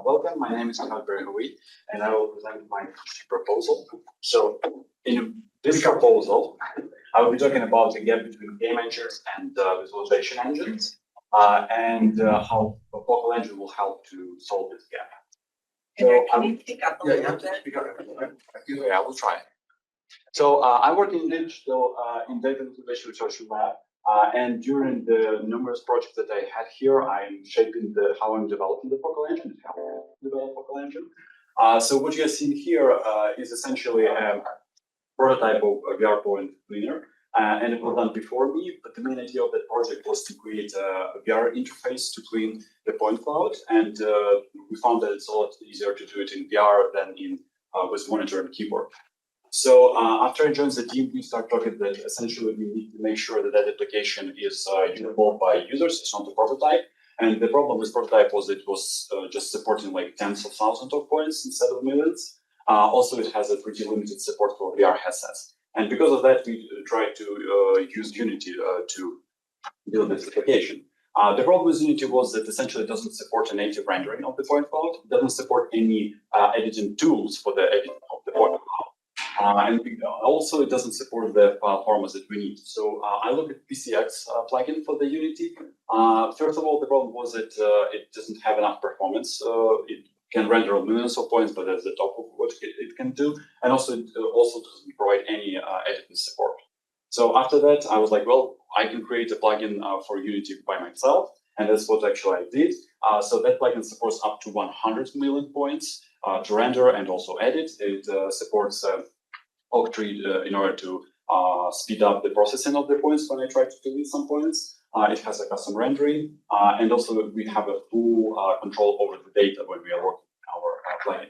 Welcome. My name is Kindrat Beregovyi, and I will present my proposal. So, in this proposal, I will be talking about the gap between game engines and visualization engines, and how the local engine will help to solve this gap. So, can you pick up a little bit? Yeah, I will try. So, I work in digital in data visualization research lab. And during the numerous projects that I had here, I'm shaping how I'm developing the focal engine, how I develop focal engine. So what you are seeing here is essentially a prototype of a VR point cleaner, and it was done before me. But the main idea of that project was to create a VR interface to clean the point cloud, and we found that it's a lot easier to do it in VR than in with monitor and keyboard. So after I joined the team, we started talking that essentially we need to make sure that that application is usable by users. It's not a prototype. And the problem with prototype was it was just supporting like tens of thousands of points instead of millions. Also, it has a pretty limited support for VR headsets. And because of that, we tried to use Unity to build this application. The problem with Unity was that essentially it doesn't support a native rendering of the point cloud. It doesn't support any editing tools for the editing of the point cloud. And also, it doesn't support the file formats that we need. So I looked at PCX plugin for the Unity. First of all, the problem was that it doesn't have enough performance. It can render millions of points, but that's the top of what it can do. And also, it also doesn't provide any editing support. So after that, I was like, well, I can create a plugin for Unity by myself. And that's what actually I did. So that plugin supports up to 100 million points to render and also edit. It supports Octree in order to speed up the processing of the points when I try to delete some points. It has a custom rendering, and also we have a full control over the data when we are working our plugin.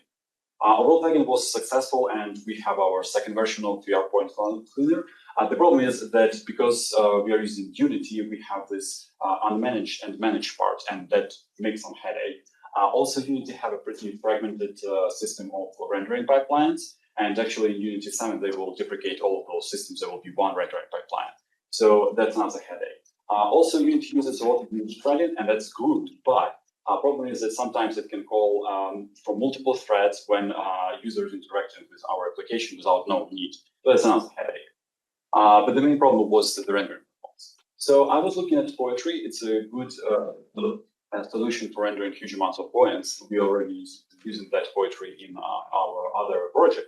Our plugin was successful, and we have our second version of VR point cleaner. The problem is that because we are using Unity, we have this unmanaged and managed part, and that makes some headache. Also, Unity have a pretty fragmented system of rendering pipelines. And actually, in Unity 7, they will deprecate all of those systems. There will be one rendering pipeline. So that's not a headache. Also, Unity uses a lot of Unity threading, and that's good. But the problem is that sometimes it can call for multiple threads when users interacting with our application without no need. So that's not a headache. But the main problem was the rendering performance. So I was looking at Poetry. It's a good solution for rendering huge amounts of points. We already using that Poetry in our other project.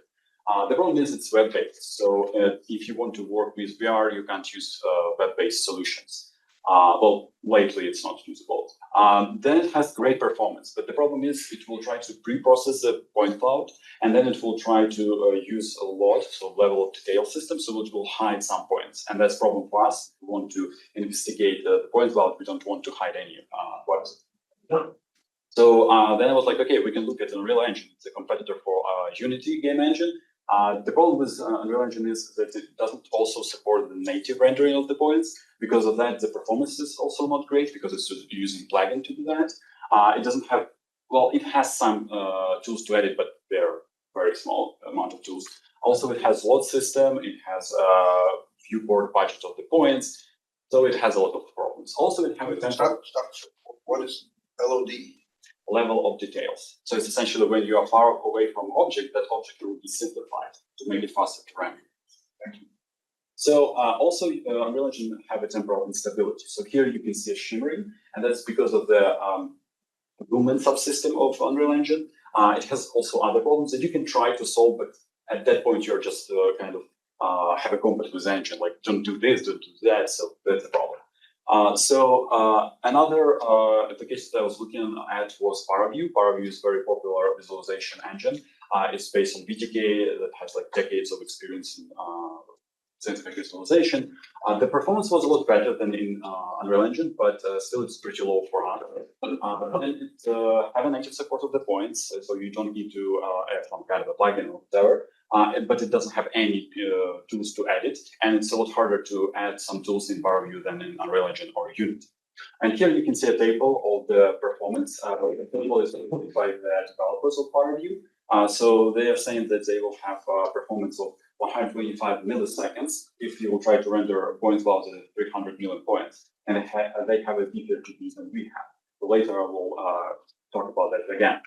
The problem is it's web-based. So if you want to work with VR, you can't use web-based solutions. Well, lately it's not usable. Then it has great performance, but the problem is it will try to pre-process the point cloud, and then it will try to use a lot, so level of detail system, so it will hide some points. And that's a problem for us. We want to investigate the point cloud. We don't want to hide any points. So then I was like, okay, we can look at Unreal Engine. It's a competitor for Unity game engine. The problem with Unreal Engine is that it doesn't also support the native rendering of the points. Because of that, the performance is also not great because it's just using plugin to do that. It doesn't have, well, it has some tools to edit, but they're very small amount of tools. Also, it has load system. It has viewport budget of the points. So it has a lot of problems. Also, it has What is LOD? Level of details. So it's essentially when you are far away from object, that object will be simplified to make it faster to render. Thank you. So also Unreal Engine have a temporal instability. So here you can see a shimmering, and that's because of the lumen subsystem of Unreal Engine. It has also other problems that you can try to solve, but at that point you're just kind of have a conflict with the engine, like don't do this, don't do that. So that's the problem. Another application that I was looking at was ParaView. ParaView is a very popular visualization engine. It's based on BTK that has like decades of experience in scientific visualization. The performance was a lot better than in Unreal Engine, but still it's pretty low for us. And it have a native support of the points, so you don't need to add some kind of a plugin or whatever. But it doesn't have any tools to edit, and it's a lot harder to add some tools in ParaView than in Unreal Engine or Unity. And here you can see a table of the performance. The table is provided by the developers of ParaView. So they are saying that they will have performance of 125 milliseconds if you will try to render a point cloud at 300 million points. And they have a bigger GPU than we have. So later I will talk about that again.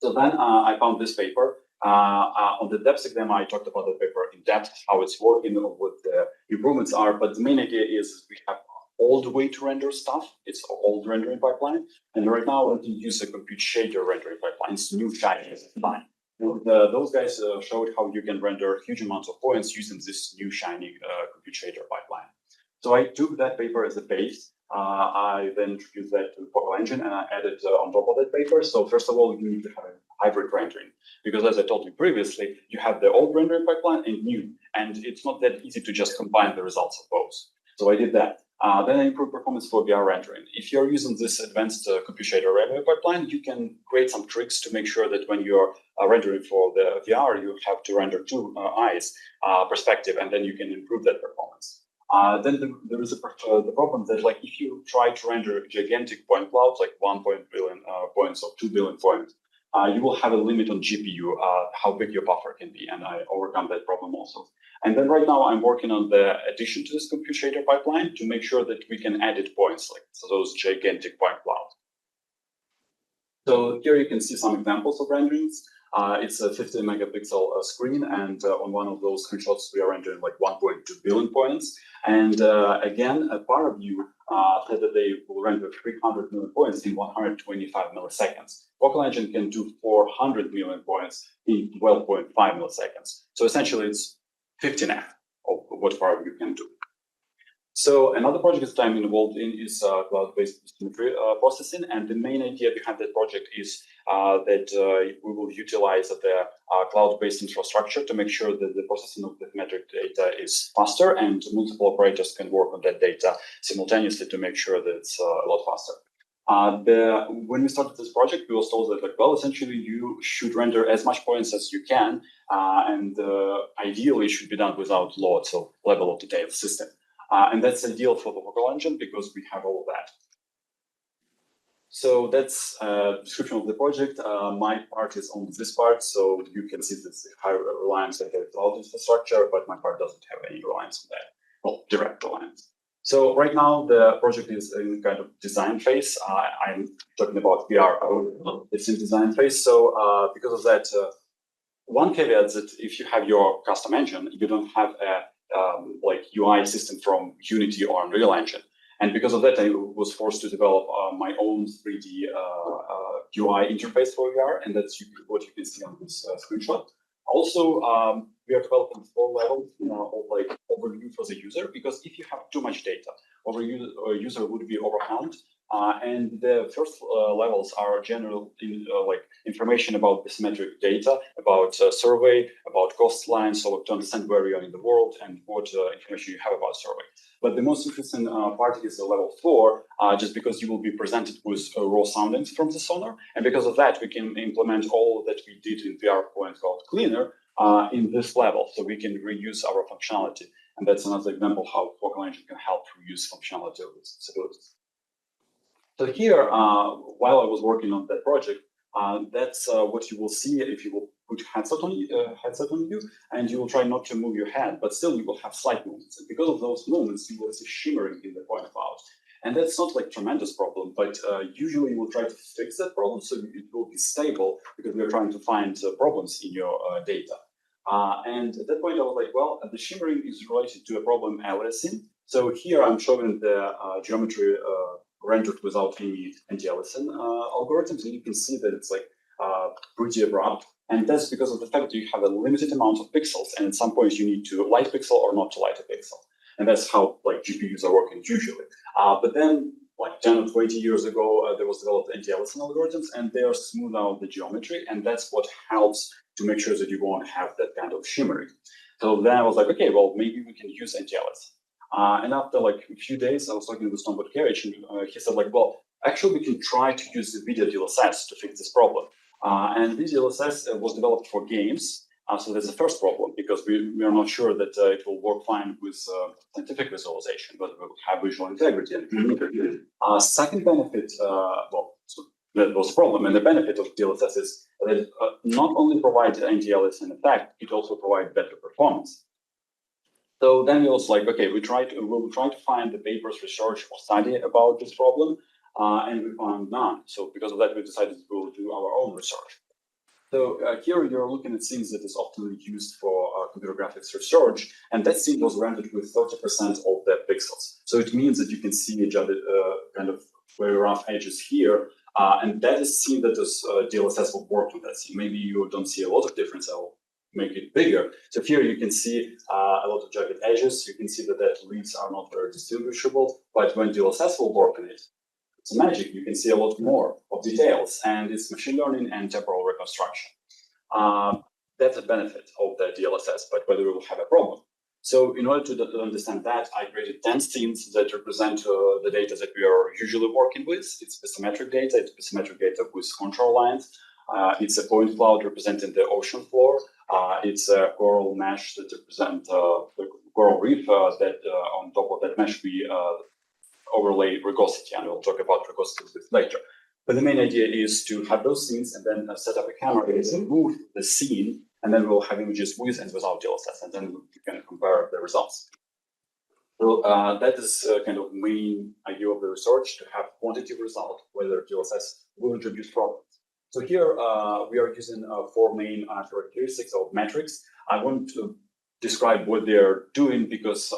So then I found this paper. On the depth exam, I talked about the paper in depth, how it's working, what the improvements are. But the main idea is we have old way to render stuff. It's old rendering pipeline. And right now we use a compute shader rendering pipeline. It's new shiny design. Those guys showed how you can render huge amounts of points using this new shiny compute shader pipeline. So I took that paper as a base. I then introduced that to the Focal Engine and I added on top of that paper. So first of all, you need to have a hybrid rendering because as I told you previously, you have the old rendering pipeline and new, and it's not that easy to just combine the results of both. So I did that. Then I improved performance for VR rendering. If you're using this advanced compute shader rendering pipeline, you can create some tricks to make sure that when you're rendering for the VR, you have to render two eyes perspective, and then you can improve that performance. Then there is the problem that, like, if you try to render gigantic point clouds, like 1 billion points or 2 billion points, you will have a limit on GPU, how big your buffer can be, and I overcome that problem also. And then right now I'm working on the addition to this compute shader pipeline to make sure that we can edit points, like those gigantic point clouds. So here you can see some examples of renderings. It's a 50 megapixel screen, and on one of those screenshots, we are rendering like 1.2 billion points. And again, a ParaView said that they will render 300 million points in 125 milliseconds. Focal Engine can do 400 million points in 12.5 milliseconds. So essentially, it's 15x of what ParaView can do. So another project that I'm involved in is cloud-based bathymetry processing, and the main idea behind that project is that we will utilize the cloud-based infrastructure to make sure that the processing of bathymetric data is faster and multiple operators can work on that data simultaneously to make sure that it's a lot faster. When we started this project, we were told that, like, well, essentially you should render as much points as you can, and ideally it should be done without loads of level of detail system. And that's ideal for the Focal Engine because we have all of that. So that's a description of the project. My part is on this part, so you can see this high reliance on the cloud infrastructure, but my part doesn't have any reliance on that, well, direct reliance. So right now the project is in kind of design phase. I'm talking about VR, it's in design phase. So because of that, one caveat is that if you have your custom engine, you don't have a like UI system from Unity or Unreal Engine. And because of that, I was forced to develop my own 3D UI interface for VR, and that's what you can see on this screenshot. Also, we are developing 4 levels of like overview for the user, because if you have too much data, user would be overwhelmed. And the first levels are general like information about bathymetric data, about survey, about cost lines, so to understand where you are in the world and what information you have about survey. But the most interesting part is the level 4, just because you will be presented with raw soundings from the sonar. And because of that, we can implement all that we did in VR point called Cleaner in this level, so we can reuse our functionality. And that's another example how Focal Engine can help reuse functionality of disabilities. So here, while I was working on that project, that's what you will see if you will put headset on you, and you will try not to move your head, but still you will have slight movements. And because of those movements, you will see shimmering in the point cloud. And that's not like tremendous problem, but usually you will try to fix that problem so it will be stable, because we are trying to find problems in your data. And at that point, I was like, well, the shimmering is related to a problem aliasing. So here I'm showing the geometry rendered without any DLSS algorithms, and you can see that it's like pretty abrupt. And that's because of the fact that you have a limited amount of pixels, and at some point you need to light pixel or not to light a pixel. And that's how like GPUs are working usually. But then like 10 or 20 years ago, there was developed DLSS algorithms, and they are smooth out the geometry, and that's what helps to make sure that you won't have that kind of shimmering. So then I was like, okay, well, maybe we can use DLSS. And after like a few days, I was talking with Tom Butkiewicz, and he said, like, well, actually, we can try to use the video DLSS to fix this problem. And this DLSS was developed for games. So that's the first problem, because we are not sure that it will work fine with scientific visualization, but we will have visual integrity. And second benefit, well, so that was the problem. And the benefit of DLSS is that it not only provides anti-aliasing in effect, it also provides better performance. So then we was like, okay, we'll try to find the papers, research, or study about this problem. and we found none. So because of that, we decided to go do our own research. So here you're looking at scenes that is often used for computer graphics research, and that scene was rendered with 30% of the pixels. So it means that you can see kind of very rough edges here, and that is scene that is DLSS will work on that scene. Maybe you don't see a lot of difference. I'll make it bigger. So here you can see a lot of jagged edges. You can see that the reefs are not very distinguishable, but when DLSS will work on it, it's magic. You can see a lot more of details, and it's machine learning and temporal reconstruction. That's a benefit of the DLSS, but whether we will have a problem. So in order to understand that, I created 10 scenes that represent the data that we are usually working with. It's bathymetric data. It's bathymetric data with control lines. It's a point cloud representing the ocean floor. It's a coral mesh that represents the coral reef that on top of that mesh we overlay regosity, and we'll talk about regosity a bit later. But the main idea is to have those scenes and then set up a camera and move the scene, and then we'll have images with and without DLSS, and then we can compare the results. So that is kind of main idea of the research, to have quantitative result, whether DLSS will introduce problems. So here we are using 4 main characteristics of metrics. I want to describe what they're doing because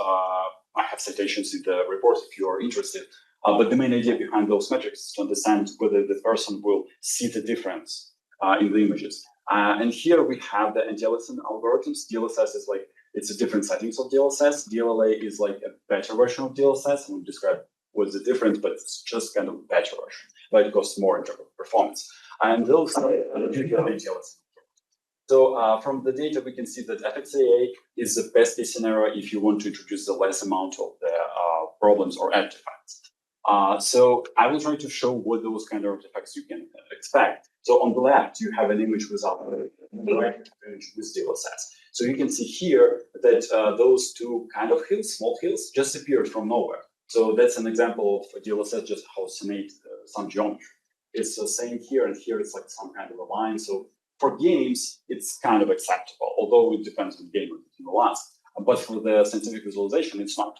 I have citations in the report if you are interested. But the main idea behind those metrics is to understand whether the person will see the difference in the images. And here we have the anti-aliasing algorithms. DLSS is like, it's a different settings of DLSS. DLAA is like a better version of DLSS. I won't describe what's the difference, but it's just kind of a better version, but it costs more in terms of performance. And those are anti-aliasing. So from the data, we can see that FXAA is the best case scenario if you want to introduce the less amount of the problems or artifacts. So I will try to show what those kind of artifacts you can expect. So on the left, you have an image without the right image with DLSS. So you can see here that those 2 kind of hills, small hills, just appeared from nowhere. So that's an example of DLSS just hallucinate some geometry. It's the same here, and here it's like some kind of a line. So for games, it's kind of acceptable, although it depends on the game you will ask. But for the scientific visualization, it's not.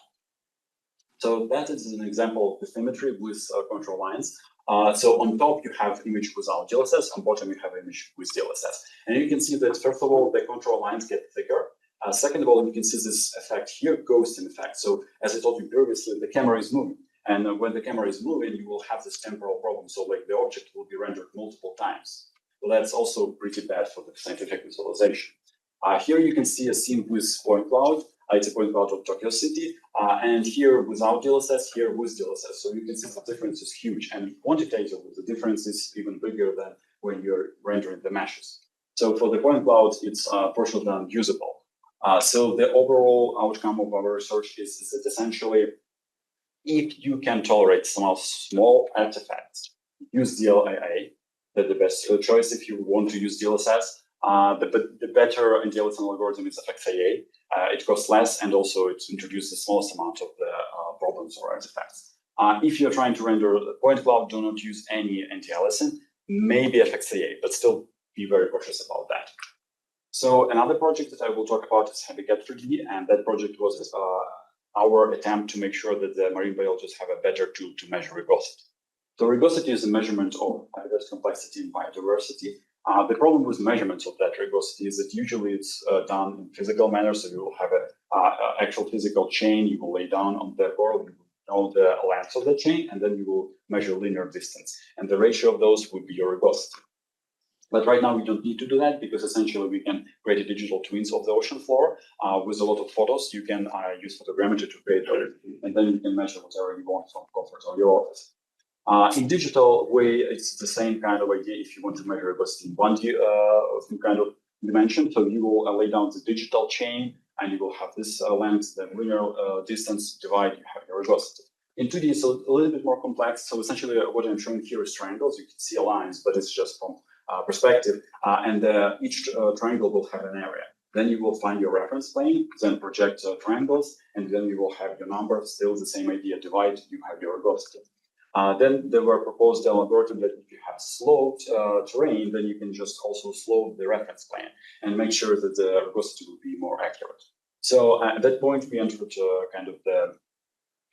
So that is an example of bathymetry with control lines. So on top, you have image without DLSS. On bottom, you have image with DLSS. And you can see that, first of all, the control lines get thicker. Second of all, you can see this effect here, ghosting effect. So as I told you previously, the camera is moving. And when the camera is moving, you will have this temporal problem. So like the object will be rendered multiple times. Well, that's also pretty bad for the scientific visualization. Here you can see a scene with point cloud. It's a point cloud of Tokyo City. And here without DLSS, here with DLSS. So you can see the difference is huge. And quantitatively, the difference is even bigger than when you're rendering the meshes. So for the point cloud, it's partially unusable. So the overall outcome of our research is that essentially, if you can tolerate some small artifacts, use DLAA. That's the best choice if you want to use DLSS. The better anti-aliasing algorithm is FXAA. It costs less, and also it introduces the smallest amount of the problems or artifacts. If you're trying to render the point cloud, do not use any anti-aliasing, maybe FXAA, but still be very cautious about that. So another project that I will talk about is HabiCAT 3D, and that project was our attempt to make sure that the marine biologists have a better tool to measure regosity. So regosity is a measurement of habitat complexity and biodiversity. The problem with measurements of that regosity is that usually it's done in physical manner. So you will have an actual physical chain. You will lay down on the coral, you will know the length of the chain, and then you will measure linear distance. And the ratio of those would be your regosity. But right now we don't need to do that because essentially we can create digital twins of the ocean floor with a lot of photos. You can use photogrammetry to create those, and then you can measure whatever you want from comfort of your office. In digital way, it's the same kind of idea if you want to measure regosity in 1D kind of dimension. So you will lay down the digital chain and you will have this length, the linear distance divide, you have your regosity. In 2D, it's a little bit more complex. So essentially what I'm showing here is triangles. You can see lines, but it's just from perspective. And each triangle will have an area. Then you will find your reference plane, then project triangles, and then you will have your number, still the same idea, divide, you have your regosity. Then there were proposed an algorithm that if you have sloped terrain, then you can just also slope the reference plane and make sure that the regosity will be more accurate. So at that point, we entered kind of the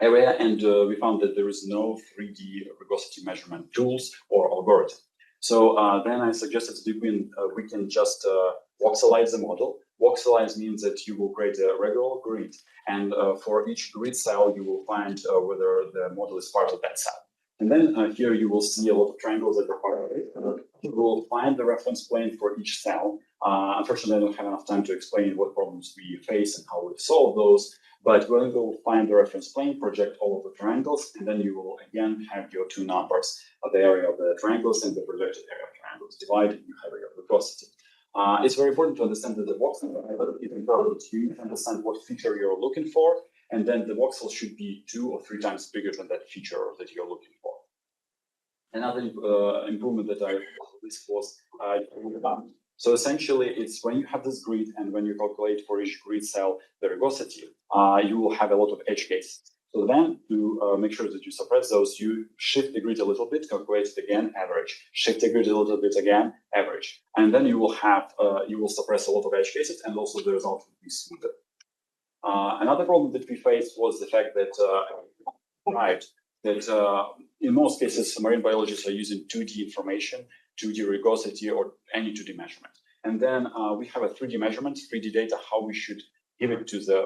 area, and we found that there is no 3D rugosity measurement tools or algorithm. So then I suggested that we can just voxelize the model. Voxelize means that you will create a regular grid, and for each grid cell, you will find whether the model is part of that cell. And then here you will see a lot of triangles that are part of it. You will find the reference plane for each cell. Unfortunately, I don't have enough time to explain what problems we face and how we solve those. But when you will find the reference plane, project all of the triangles, and then you will again have your two numbers of the area of the triangles and the projected area of triangles. Divide, and you have your rugosity. It's very important to understand that the voxel is important. You need to understand what feature you're looking for, and then the voxel should be 2 or 3 times bigger than that feature that you're looking for. Another improvement that I this was so essentially it's when you have this grid and when you calculate for each grid cell the rugosity, you will have a lot of edge cases. So then to make sure that you suppress those, you shift the grid a little bit, calculate it again, average, shift the grid a little bit again, average. And then you will have, you will suppress a lot of edge cases and also the result will be smoother. Another problem that we faced was the fact that, in most cases, marine biologists are using 2D information, 2D rugosity, or any 2D measurement. And then we have a 3D measurement, 3D data, how we should give it to the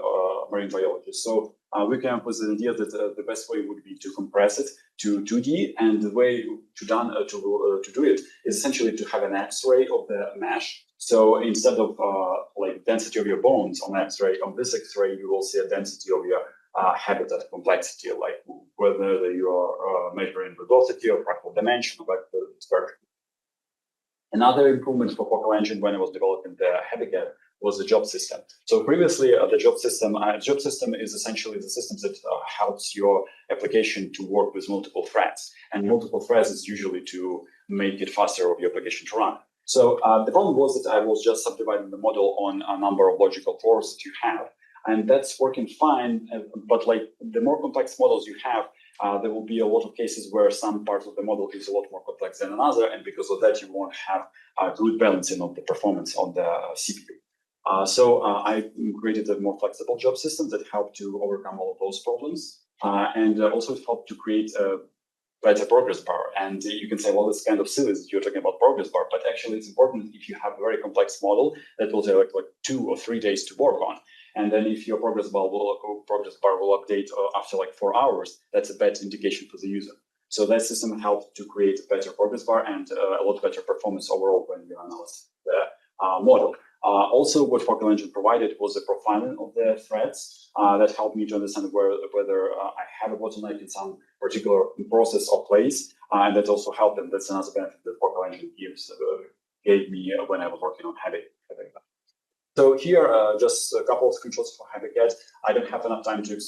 marine biologist. So we came up with the idea that the best way would be to compress it to 2D, and the way to do it is essentially to have an X-ray of the mesh. So instead of like density of your bones on X-ray, on this X-ray you will see a density of your habitat complexity, like whether you are measuring rugosity or fractal dimension or vector dispersion. Another improvement for Focal Engine when I was developing the HabiCAT was the job system. So previously, the job system is essentially the system that helps your application to work with multiple threads. And multiple threads is usually to make it faster of your application to run. So the problem was that I was just subdividing the model on a number of logical cores that you have. And that's working fine, but like the more complex models you have, there will be a lot of cases where some part of the model is a lot more complex than another, and because of that, you won't have a good balancing of the performance on the CPU. So I created a more flexible job system that helped to overcome all of those problems, and also it helped to create a better progress bar. And you can say, well, it's kind of silly that you're talking about progress bar, but actually it's important if you have a very complex model that will take like 2 or 3 days to work on. And then if your progress bar will update after like 4 hours, that's a bad indication for the user. So that system helped to create a better progress bar and a lot better performance overall when you analyze the model. Also, what Focal Engine provided was the profiling of the threads that helped me to understand whether I have a bottleneck in some particular process or place, and that also helped them. That's another benefit that Focal Engine gave me when I was working on HabiCAT. So here, just a couple of screenshots for HabiCAT. I don't have enough time to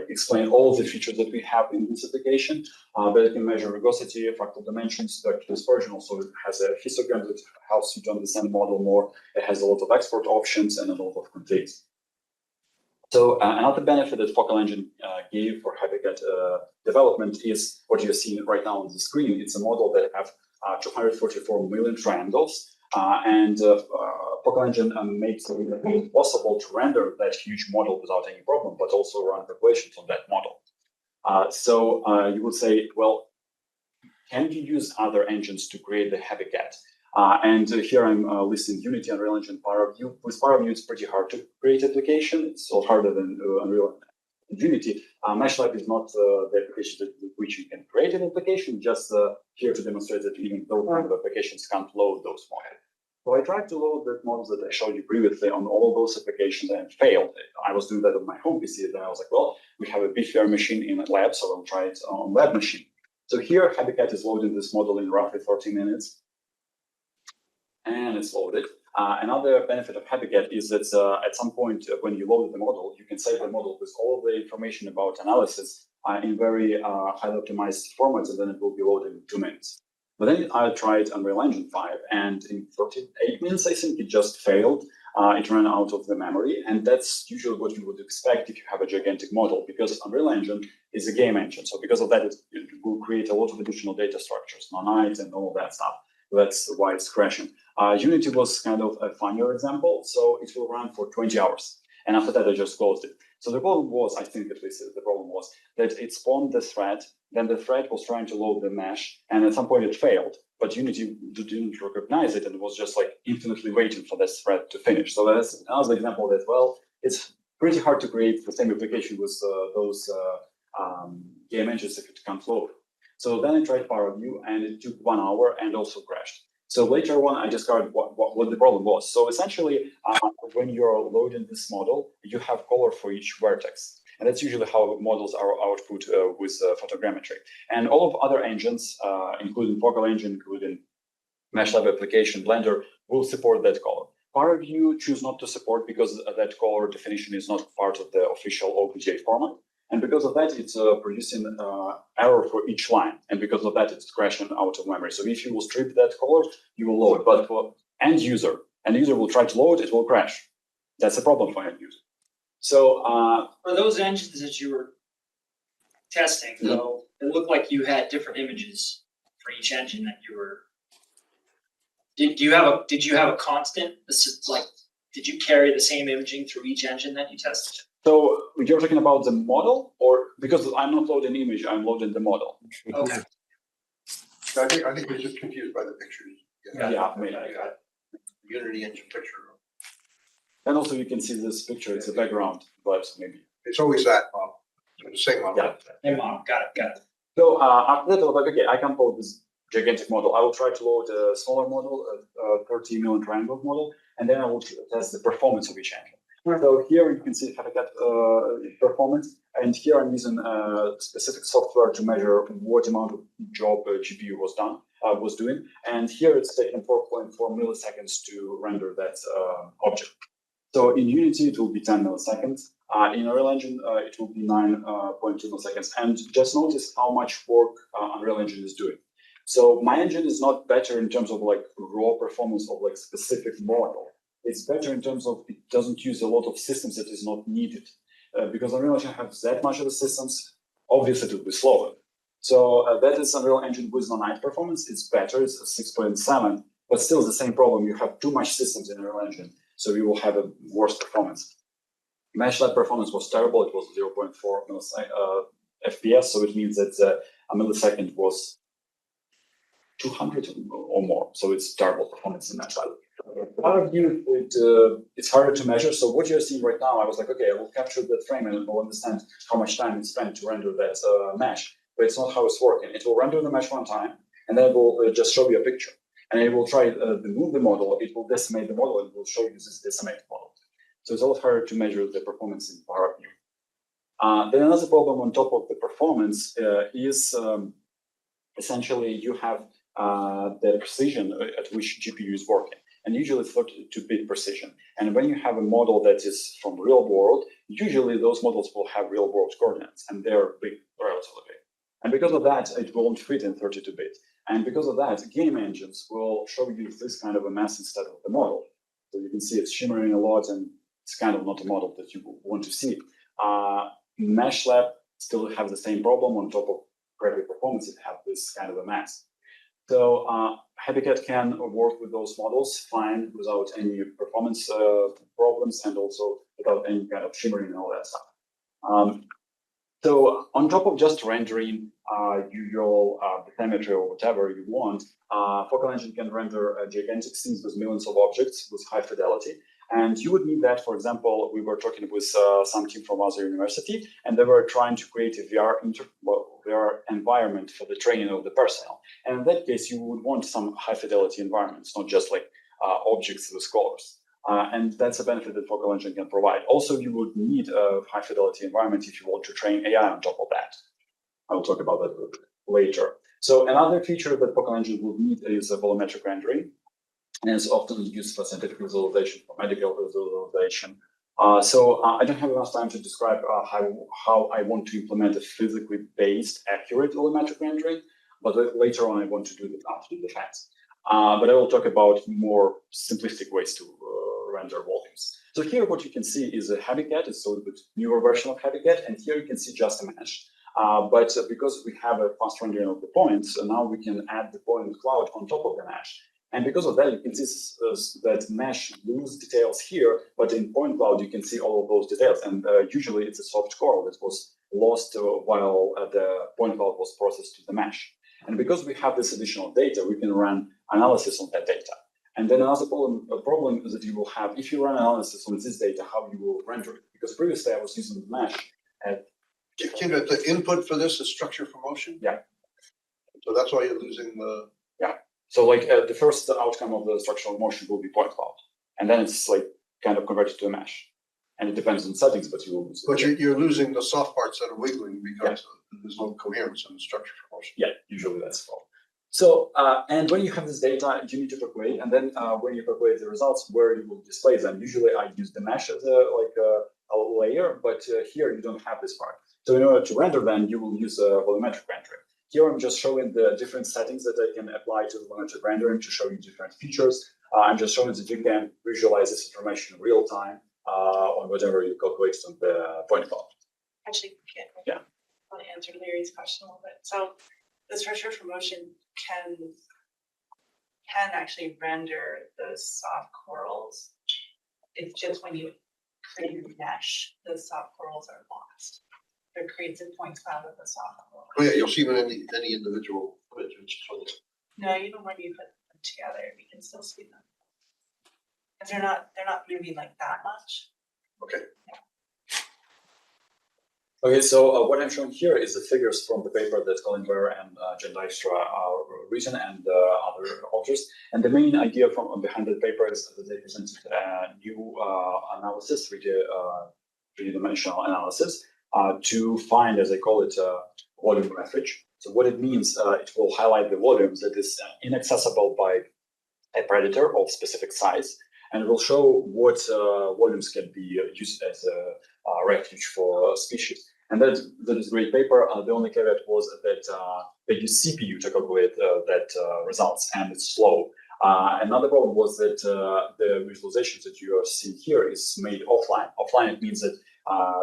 explain all the features that we have in this application, but it can measure rugosity, fractal dimensions, vector dispersion. Also, it has a histogram that helps you to understand the model more. It has a lot of export options and a lot of configs. So another benefit that Focal Engine gave for HabiCAT development is what you're seeing right now on the screen. It's a model that have 244 million triangles. And Focal Engine makes it possible to render that huge model without any problem, but also run calculations on that model. So you would say, well, can you use other engines to create the HabiCAT? And here I'm listing Unity, Unreal Engine, PowerView. With PowerView, it's pretty hard to create application. It's a lot harder than Unreal and Unity. MeshLab is not the application with which you can create an application, just here to demonstrate that even those kind of applications can't load those models. So I tried to load the models that I showed you previously on all of those applications and failed. I was doing that on my home PC, and I was like, well, we have a beefier machine in a lab, so I'll try it on lab machine. So here, HabiCAT is loading this model in roughly 30 minutes. And it's loaded. Another benefit of HabiCAT is that at some point when you load the model, you can save the model with all of the information about analysis in very highly optimized formats, and then it will be loaded in 2 minutes. But then I tried Unreal Engine 5, and in 38 minutes, I think it just failed. It ran out of the memory, and that's usually what you would expect if you have a gigantic model, because Unreal Engine is a game engine. So because of that, it will create a lot of additional data structures, nanites, and all that stuff. That's why it's crashing. Unity was kind of a funnier example, so it will run for 20 hours. And after that, I just closed it. So the problem was, I think at least the problem was that it spawned the thread, then the thread was trying to load the mesh, and at some point it failed. But Unity didn't recognize it and was just like infinitely waiting for this thread to finish. So that's another example that, well, it's pretty hard to create the same application with those game engines if it can't load. So then I tried PowerView and it took 1 hour and also crashed. So later on, I discovered what the problem was. So essentially, when you're loading this model, you have color for each vertex. And that's usually how models are output with photogrammetry. And all of other engines, including Focal Engine, including MeshLab application, Blender, will support that color. PowerView choose not to support because that color definition is not part of the official OpenGL format. And because of that, it's producing error for each line. And because of that, it's crashing out of memory. So if you will strip that color, you will load. But for end user will try to load, it will crash. That's a problem for end user. So for those engines that you were testing, though, it looked like you had different images for each engine that you were. Did you have a constant? Like, did you carry the same imaging through each engine that you tested? So you're talking about the model, or because I'm not loading image, I'm loading the model. Okay. I think we're just confused by the pictures. Yeah, maybe. Unity engine picture. And also you can see this picture, it's a background, but maybe. It's always that model, the same model. Yeah. Hey, Mom, got it. So after that, I was like, okay, I can load this gigantic model. I will try to load a smaller model, a 30 million triangle model, and then I will test the performance of each engine. So here you can see HabiCAT performance, and here I'm using specific software to measure what amount of job GPU was doing, and here it's taking 4.4 milliseconds to render that object. So in Unity it will be 10 milliseconds. In Unreal Engine it will be 9.2 milliseconds, and just notice how much work Unreal Engine is doing. So my engine is not better in terms of like raw performance of like specific model. It's better in terms of it doesn't use a lot of systems that is not needed. Because Unreal Engine has that much of the systems, obviously it will be slower. So that is Unreal Engine with non-night performance. It's better, it's a 6.7, but still the same problem. You have too much systems in Unreal Engine, so you will have a worse performance. MeshLab performance was terrible. It was 0.4 FPS, so it means that a millisecond was 200 or more. So it's terrible performance in MeshLab. PowerView, it's harder to measure. So what you're seeing right now, I was like, okay, I will capture that frame and it will understand how much time it spent to render that mesh. But it's not how it's working. It will render the mesh one time, and then it will just show you a picture. And it will try to move the model. It will decimate the model. It will show you this decimated model. So it's a lot harder to measure the performance in PowerView. Then another problem on top of the performance is essentially you have the precision at which GPU is working. And usually it's 32-bit precision. And when you have a model that is from real world, usually those models will have real world coordinates, and they're big, relatively big. And because of that, it won't fit in 32-bit. And because of that, game engines will show you this kind of a mess instead of the model. So you can see it's shimmering a lot, and it's kind of not a model that you want to see. MeshLab still have the same problem. On top of crappy performance, it have this kind of a mess. So HabiCAT can work with those models fine without any performance problems, and also without any kind of shimmering and all that stuff. So on top of just rendering your bathymetry or whatever you want, Focal Engine can render gigantic scenes with millions of objects with high fidelity. And you would need that, for example, we were talking with some team from other university, and they were trying to create a VR environment for the training of the personnel. And in that case, you would want some high fidelity environments, not just like objects with colors. And that's a benefit that Focal Engine can provide. Also, you would need a high fidelity environment if you want to train AI on top of that. I will talk about that a little bit later. So another feature that Focal Engine would need is a volumetric rendering. And it's often used for scientific visualization, for medical visualization. I don't have enough time to describe how I want to implement a physically based, accurate volumetric rendering, but later on I want to do that after the fact. But I will talk about more simplistic ways to render volumes. So here what you can see is a HabiCAT. It's a little bit newer version of HabiCAT, and here you can see just a mesh. But because we have a fast rendering of the points, now we can add the point cloud on top of the mesh. And because of that, you can see that mesh lose details here, but in point cloud, you can see all of those details. And usually it's a soft coral that was lost while the point cloud was processed to the mesh. And because we have this additional data, we can run analysis on that data. And then another problem is that you will have, if you run analysis on this data, how you will render it. Because previously I was using the mesh. Kindrat, the input for this is structure for motion? Yeah. So that's why you're losing the. Yeah. So like the first outcome of the structural motion will be point cloud. And then it's like kind of converted to a mesh. And it depends on settings, but you will lose it. But you're losing the soft parts that are wiggling because there's no coherence in the structure for motion. Yeah, usually that's fault. So, and when you have this data, you need to calculate, and then when you calculate the results, where you will display them. Usually I use the mesh as a layer, but here you don't have this part. So in order to render them, you will use a volumetric rendering. Here I'm just showing the different settings that I can apply to volumetric rendering to show you different features. I'm just showing that you can visualize this information in real time on whatever you calculate on the point cloud. Actually, Yeah. I want to answer Larry's question a little bit. So the structure for motion can actually render those soft corals. It's just when you create a mesh, the soft corals are lost. It creates a point cloud of the soft coral. Oh yeah, you'll see them in any individual image. No, even when you put them together, you can still see them. Because they're not moving like that much. Okay. Okay, so what I'm showing here is the figures from the paper that Colin Ware and Jen Dijkstra are written and other authors. And the main idea from behind the paper is that they presented a new analysis, 3D-dimensional analysis, to find, as I call it, volume refuge. So what it means, it will highlight the volumes that is inaccessible by a predator of specific size, and it will show what volumes can be used as a refuge for species. And that is a great paper. The only caveat was that they use CPU to calculate that results, and it's slow. Another problem was that the visualizations that you are seeing here is made offline. Offline, it means that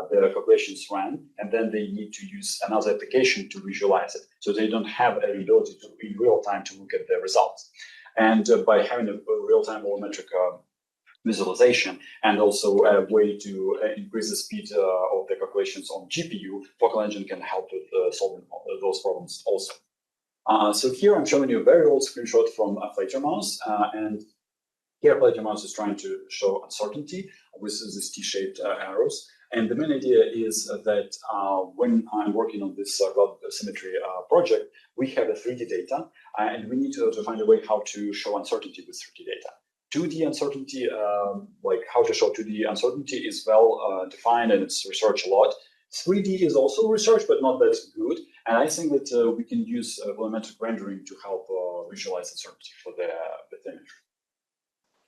the calculations ran, and then they need to use another application to visualize it. So they don't have an ability to, in real time, to look at the results. And by having a real-time volumetric visualization and also a way to increase the speed of the calculations on GPU, Focal Engine can help with solving those problems also. So here I'm showing you a very old screenshot from a Fledermaus, and here Fledermaus is trying to show uncertainty with these T-shaped arrows. And the main idea is that when I'm working on this bathymetry project, we have the 3D data, and we need to find a way how to show uncertainty with 3D data. 2D uncertainty, like how to show 2D uncertainty, is well defined and it's researched a lot. 3D is also researched, but not that good. And I think that we can use volumetric rendering to help visualize uncertainty for the bathymetry.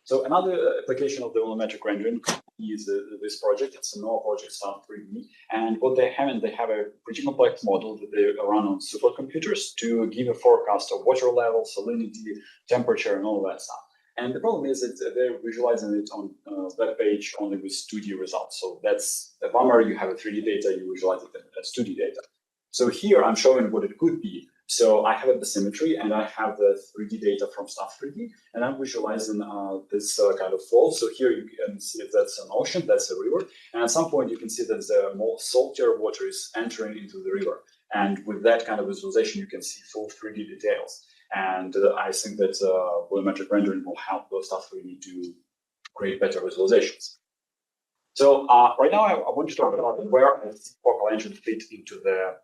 So another application of the volumetric rendering is this project. It's a NOAA project, South 3D. And what they have a pretty complex model that they run on supercomputers to give a forecast of water level, salinity, temperature, and all that stuff. And the problem is that they're visualizing it on that page only with 2D results. So that's a bummer. You have a 3D data, you visualize it as 2D data. So here I'm showing what it could be. So I have a bathymetry and I have the 3D data from Stuff 3D, and I'm visualizing this kind of flow. So here you can see that's an ocean, that's a river. And at some point you can see that the more saltier water is entering into the river. And with that kind of visualization, you can see full 3D details. And I think that volumetric rendering will help those Stuff 3D to create better visualizations. So right now I want to talk about where Focal Engine fit into the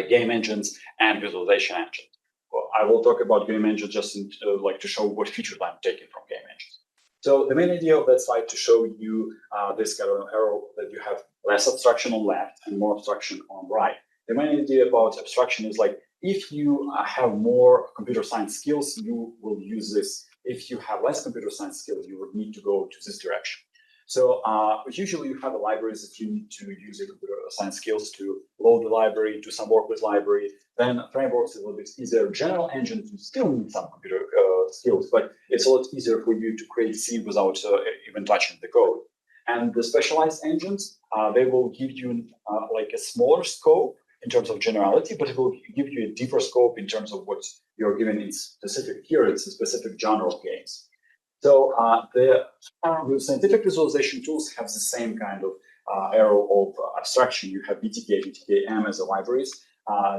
game engines and visualization engines. Well, I will talk about game engines just to show what features I'm taking from game engines. So the main idea of that slide to show you this kind of arrow that you have less abstraction on left and more abstraction on right. The main idea about abstraction is like, if you have more computer science skills, you will use this. If you have less computer science skills, you would need to go to this direction. So usually you have a libraries that you need to use your computer science skills to load the library, do some work with library. Then frameworks is a little bit easier. General engines, you still need some computer skills, but it's a lot easier for you to create scene without even touching the code. And the specialized engines, they will give you like a smaller scope in terms of generality, but it will give you a deeper scope in terms of what you're given in specific. Here, it's a specific genre of games. So the scientific visualization tools have the same kind of arrow of abstraction. You have BTK, BTK-M as a libraries.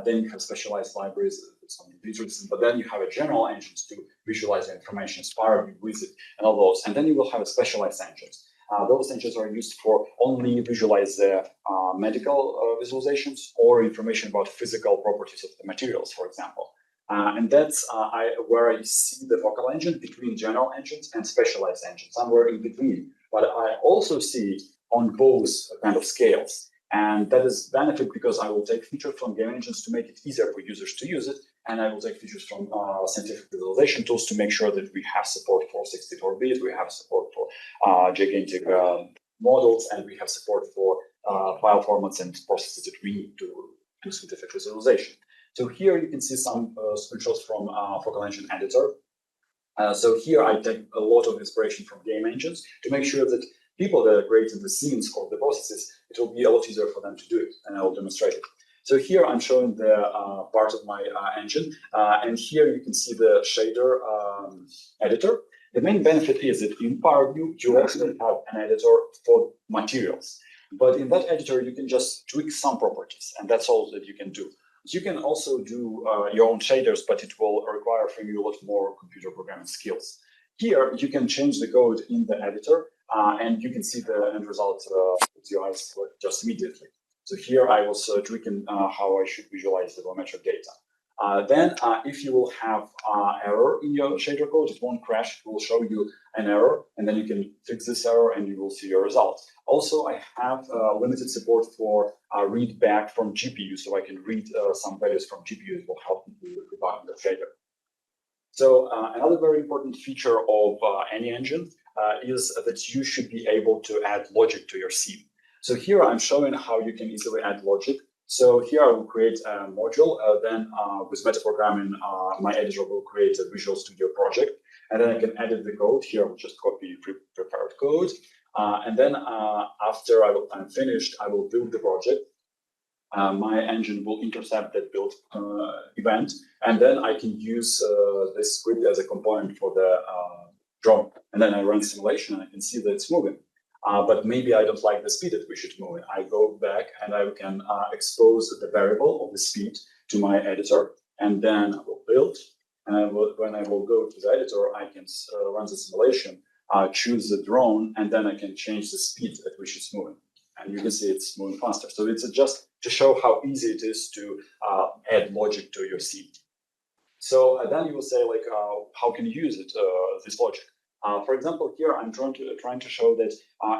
Then you have specialized libraries, some features, but then you have a general engines to visualize the information, Spark, Wizard, and all those. And then you will have a specialized engines. Those engines are used for only visualize the medical visualizations or information about physical properties of the materials, for example. And that's where I see the focal engine between general engines and specialized engines, somewhere in between. But I also see on both kind of scales. And that is benefit because I will take features from game engines to make it easier for users to use it. And I will take features from scientific visualization tools to make sure that we have support for 64-bit, we have support for gigantic models, and we have support for file formats and processes that we need to do scientific visualization. So here you can see some screenshots from Focal Engine Editor. So here I take a lot of inspiration from game engines to make sure that people that are creating the scenes of the processes, it will be a lot easier for them to do it, and I will demonstrate it. So here I'm showing the part of my engine, and here you can see the shader editor. The main benefit is that in PowerView, you also have an editor for materials. But in that editor, you can just tweak some properties, and that's all that you can do. You can also do your own shaders, but it will require from you a lot more computer programming skills. Here, you can change the code in the editor, and you can see the end result with your eyes just immediately. So here I was tweaking how I should visualize the volumetric data. Then, if you will have error in your shader code, it won't crash. It will show you an error, and then you can fix this error, and you will see your results. Also, I have limited support for read back from GPU, so I can read some values from GPU. It will help me to debug the shader. So another very important feature of any engine is that you should be able to add logic to your scene. So here I'm showing how you can easily add logic. So here I will create a module, then with metaprogramming, my editor will create a Visual Studio project, and then I can edit the code. Here I will just copy prepared code, and then after I'm finished, I will build the project. My engine will intercept that build event, and then I can use this script as a component for the drone. And then I run simulation, and I can see that it's moving. But maybe I don't like the speed at which it's moving. I go back and I can expose the variable of the speed to my editor, and then I will build. And when I will go to the editor, I can run the simulation, choose the drone, and then I can change the speed at which it's moving. And you can see it's moving faster. So it's just to show how easy it is to add logic to your scene. So then you will say, like, how can you use it, this logic? For example, here I'm trying to show that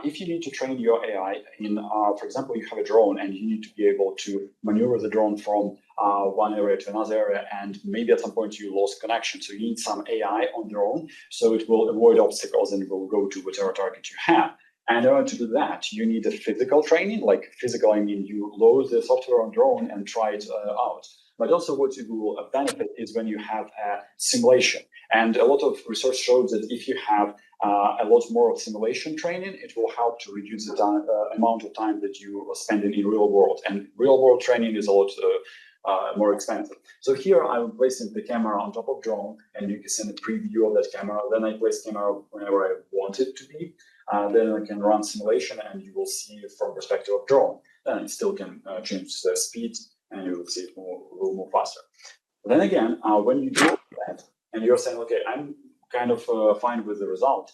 if you need to train your AI in, for example, you have a drone and you need to be able to maneuver the drone from one area to another area, and maybe at some point you lost connection. So you need some AI on drone, so it will avoid obstacles and will go to whatever target you have. And in order to do that, you need a physical training. Like physical, I mean, you load the software on drone and try it out. But also what you will benefit is when you have a simulation. And a lot of research shows that if you have a lot more of simulation training, it will help to reduce the amount of time that you spend in real world. And real world training is a lot more expensive. So here I'm placing the camera on top of drone, and you can send a preview of that camera. Then I place camera whenever I want it to be. Then I can run simulation, and you will see it from perspective of drone. Then I still can change the speed, and you will see it will move faster. But then again, when you do that, and you're saying, okay, I'm kind of fine with the result,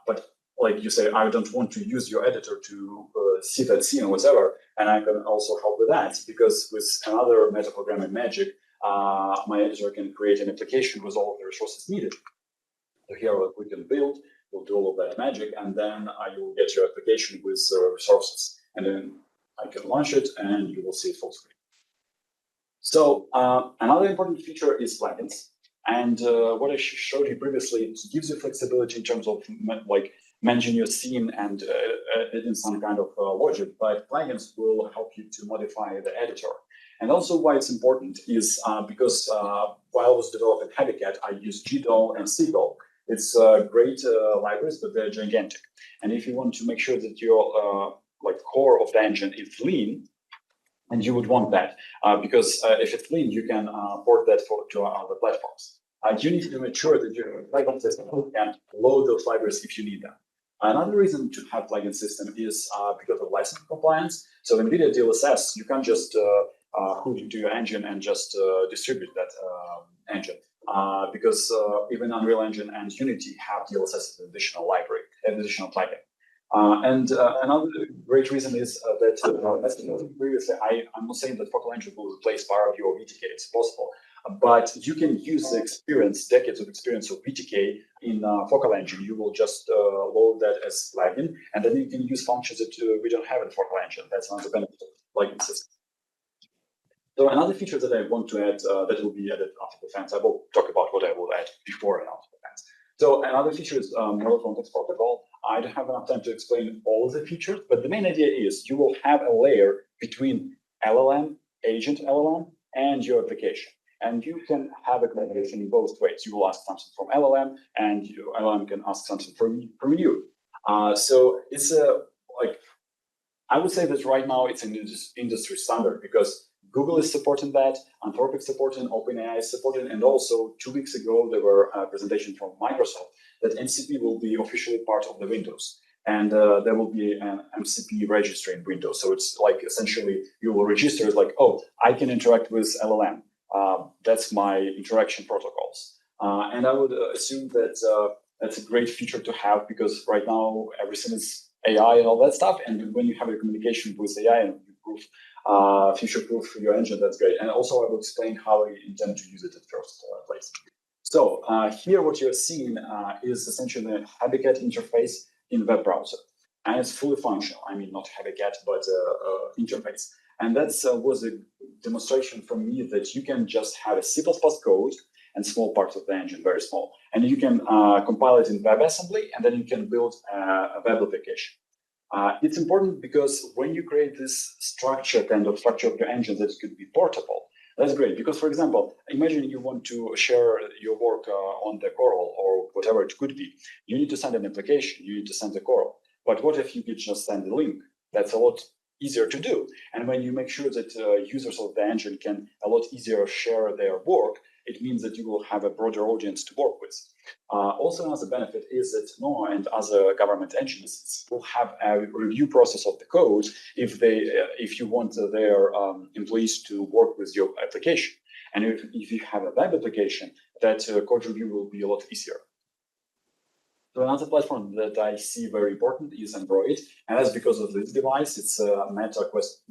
but like you say, I don't want to use your editor to see that scene or whatever, and I can also help with that, because with another metaprogramming magic, my editor can create an application with all of the resources needed. So here we can build, we'll do all of that magic, and then you will get your application with resources, and then I can launch it, and you will see it full screen. So another important feature is plugins. And what I showed you previously, it gives you flexibility in terms of like managing your scene and adding some kind of logic, but plugins will help you to modify the editor. And also why it's important is because while I was developing HabiCAT, I used GDAL and CDAL. It's great libraries, but they're gigantic. And if you want to make sure that your like core of the engine is lean, And you would want that because if it's clean, you can port that to other platforms. You need to make sure that your plugin system can load those libraries if you need them. Another reason to have plugin system is because of license compliance. So NVIDIA DLSS, you can't just hook into your engine and just distribute that engine because even Unreal Engine and Unity have DLSS as an additional library, an additional plugin. Another great reason is that, as I mentioned previously, I'm not saying that Focal Engine will replace PowerView or VTK, it's possible, but you can use the experience, decades of experience of VTK in Focal Engine. You will just load that as plugin, and then you can use functions that we don't have in Focal Engine. That's another benefit of plugin system. So another feature that I want to add that will be added after the fence, I will talk about what I will add before and after the fence. So another feature is Model Context Protocol. I don't have enough time to explain all of the features, but the main idea is you will have a layer between LLM, agent LLM, and your application. And you can have a communication in both ways. You will ask something from LLM, and your LLM can ask something from you. So it's I would say that right now it's an industry standard because Google is supporting that, Anthropic is supporting, OpenAI is supporting, and also 2 weeks ago there were a presentation from Microsoft that MCP will be officially part of the Windows, and there will be an MCP registry in Windows. So it's like essentially you will register it like, oh, I can interact with LLM. That's my interaction protocols, and I would assume that that's a great feature to have because right now everything is AI and all that stuff, and when you have a communication with AI and you prove future-proof your engine, that's great. And also I will explain how I intend to use it at first place. So here what you're seeing is essentially a HabiCAT interface in web browser. And it's fully functional. I mean, not HabiCAT, but interface. And that was a demonstration from me that you can just have a C++ code and small parts of the engine, very small. And you can compile it in WebAssembly, and then you can build a web application. It's important because when you create this structure of your engine that could be portable, that's great. Because, for example, imagine you want to share your work on the Coral or whatever it could be. You need to send an application. You need to send the Coral. But what if you could just send a link? That's a lot easier to do. And when you make sure that users of the engine can a lot easier share their work, it means that you will have a broader audience to work with. Also, another benefit is that NOAA and other government agencies will have a review process of the code if you want their employees to work with your application. And if you have a web application, that code review will be a lot easier. So another platform that I see very important is Android, and that's because of this device. It's Meta Quest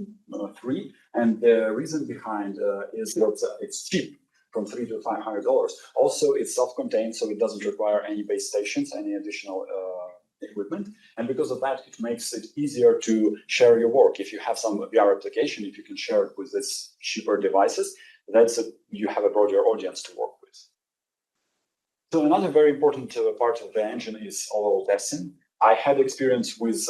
3, and the reason behind is that it's cheap, from $300 to $500. Also, it's self-contained, so it doesn't require any base stations, any additional equipment. And because of that, it makes it easier to share your work. If you have some VR application, if you can share it with these cheaper devices, you have a broader audience to work with. So another very important part of the engine is OLL testing. I had experience with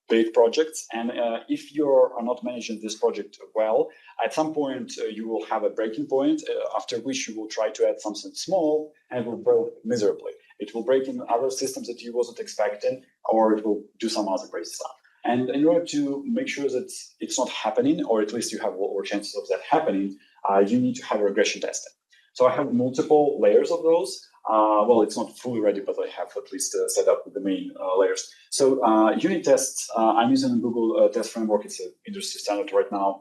big projects, and if you are not managing this project well, at some point you will have a breaking point, after which you will try to add something small and it will break miserably. It will break in other systems that you wasn't expecting, or it will do some other crazy stuff. And in order to make sure that it's not happening, or at least you have lower chances of that happening, you need to have regression testing. So I have multiple layers of those. Well, it's not fully ready, but I have at least set up the main layers. So unit tests, I'm using Google Test Framework. It's an industry standard right now.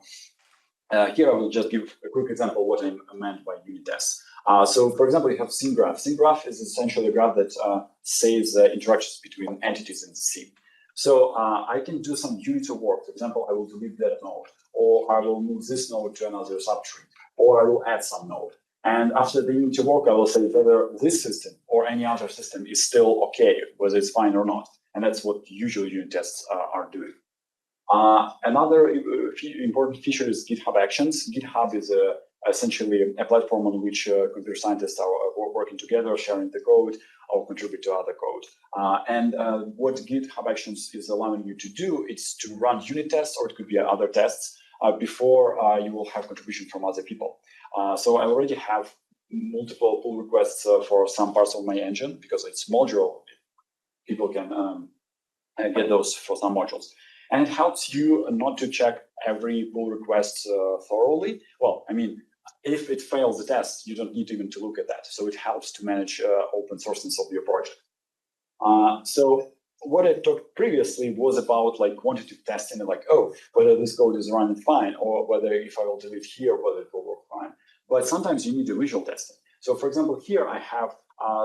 Here I will just give a quick example of what I meant by unit tests. So for example, you have scene graph. Scene graph is essentially a graph that saves interactions between entities in the scene. So I can do some unit of work. For example, I will delete that node, or I will move this node to another subtree, or I will add some node. And after the unit of work, I will say whether this system or any other system is still okay, whether it's fine or not. And that's what usually unit tests are doing. Another important feature is GitHub Actions. GitHub is essentially a platform on which computer scientists are working together, sharing the code, or contribute to other code. And what GitHub Actions is allowing you to do is to run unit tests, or it could be other tests, before you will have contribution from other people. So I already have multiple pull requests for some parts of my engine because it's modular. People can get those for some modules. And it helps you not to check every pull request thoroughly. Well, I mean, if it fails the test, you don't need even to look at that. So it helps to manage open sourceness of your project. So what I talked previously was about like quantitative testing, like, oh, whether this code is running fine, or whether if I will delete here, whether it will work fine. But sometimes you need a visual testing. So for example, here I have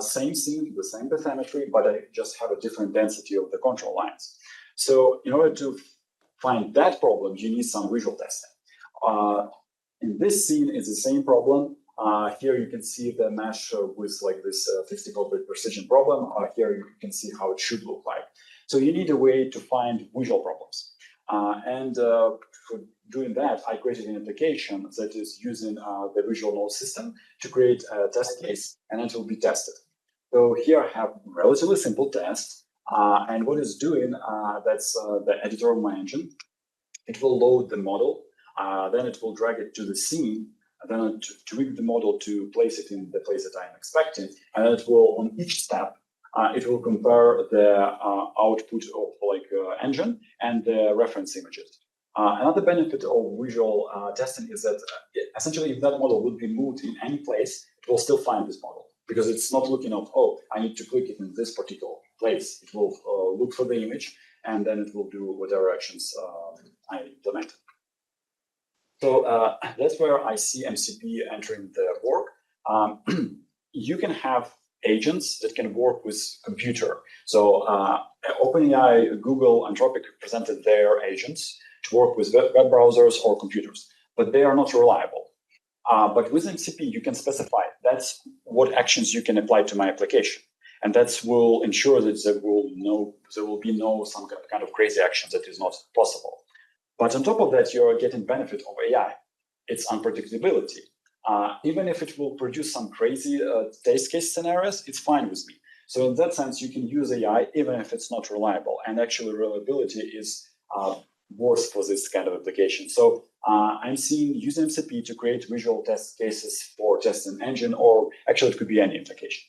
same scene, the same bathymetry, but I just have a different density of the control lines. So in order to find that problem, you need some visual testing. In this scene, it's the same problem. Here you can see the mesh with like this 50-bit precision problem. Here you can see how it should look like. So you need a way to find visual problems. For doing that, I created an application that is using the visual node system to create a test case, and it will be tested. So here I have a relatively simple test. And what it's doing, that's the editor of my engine. It will load the model. Then it will drag it to the scene, and then to tweak the model to place it in the place that I'm expecting. And it will, on each step, it will compare the output of like engine and the reference images. Another benefit of visual testing is that essentially if that model would be moved in any place, it will still find this model because it's not looking at, oh, I need to click it in this particular place. It will look for the image and then it will do whatever actions I implemented. So that's where I see MCP entering the work. You can have agents that can work with computer. So OpenAI, Google, Anthropic presented their agents to work with web browsers or computers, but they are not reliable. But with MCP, you can specify that's what actions you can apply to my application. And that will ensure that there will be no some kind of crazy actions that is not possible. But on top of that, you're getting benefit of AI. It's unpredictability. Even if it will produce some crazy test case scenarios, it's fine with me. So in that sense, you can use AI even if it's not reliable. And actually, reliability is worse for this kind of application. So I'm seeing use MCP to create visual test cases for testing engine, or actually it could be any application.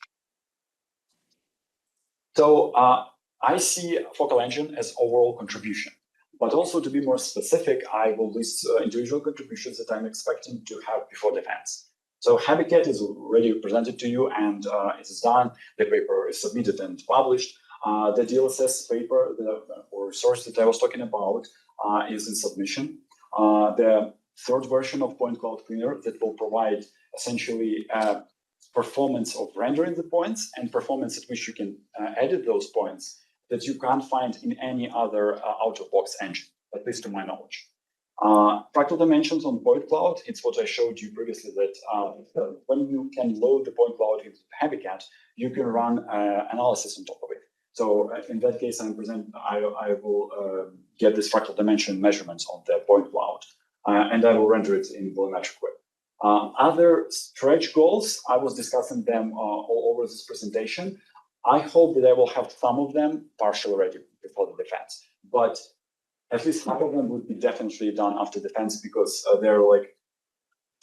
So I see Focal Engine as overall contribution. But also to be more specific, I will list individual contributions that I'm expecting to have before defense. So HabiCAT is already presented to you and it is done. The paper is submitted and published. The DLSS paper, or source that I was talking about, is in submission. The third version of Point Cloud Cleaner that will provide essentially performance of rendering the points and performance at which you can edit those points that you can't find in any other out-of-box engine, at least to my knowledge. Fractal dimensions on Point Cloud, it's what I showed you previously, that when you can load the Point Cloud into HabiCAT, you can run analysis on top of it. So in that case, I will get this fractal dimension measurements on the Point Cloud, and I will render it in volumetric way. Other stretch goals, I was discussing them all over this presentation. I hope that I will have some of them partially ready before the defense, but at least half of them would be definitely done after defense because they're like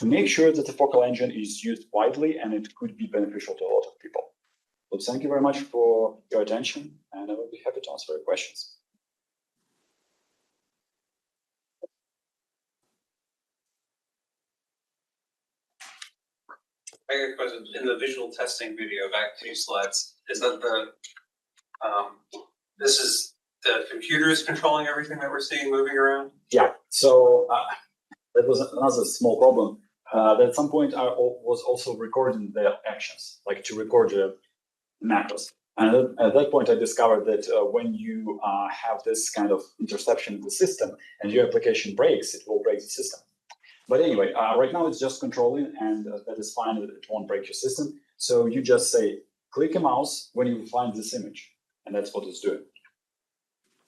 to make sure that the focal engine is used widely and it could be beneficial to a lot of people. So thank you very much for your attention, and I will be happy to answer your questions. I got a question. In the visual testing video, back to your slides, is that this is the computers controlling everything that we're seeing moving around? Yeah, so that was another small problem. That at some point I was also recording the actions, like to record the macros. And at that point I discovered that when you have this kind of interception in the system and your application breaks, it will break the system. But anyway, right now it's just controlling, and that is fine. It won't break your system. So you just say, click a mouse when you find this image, and that's what it's doing.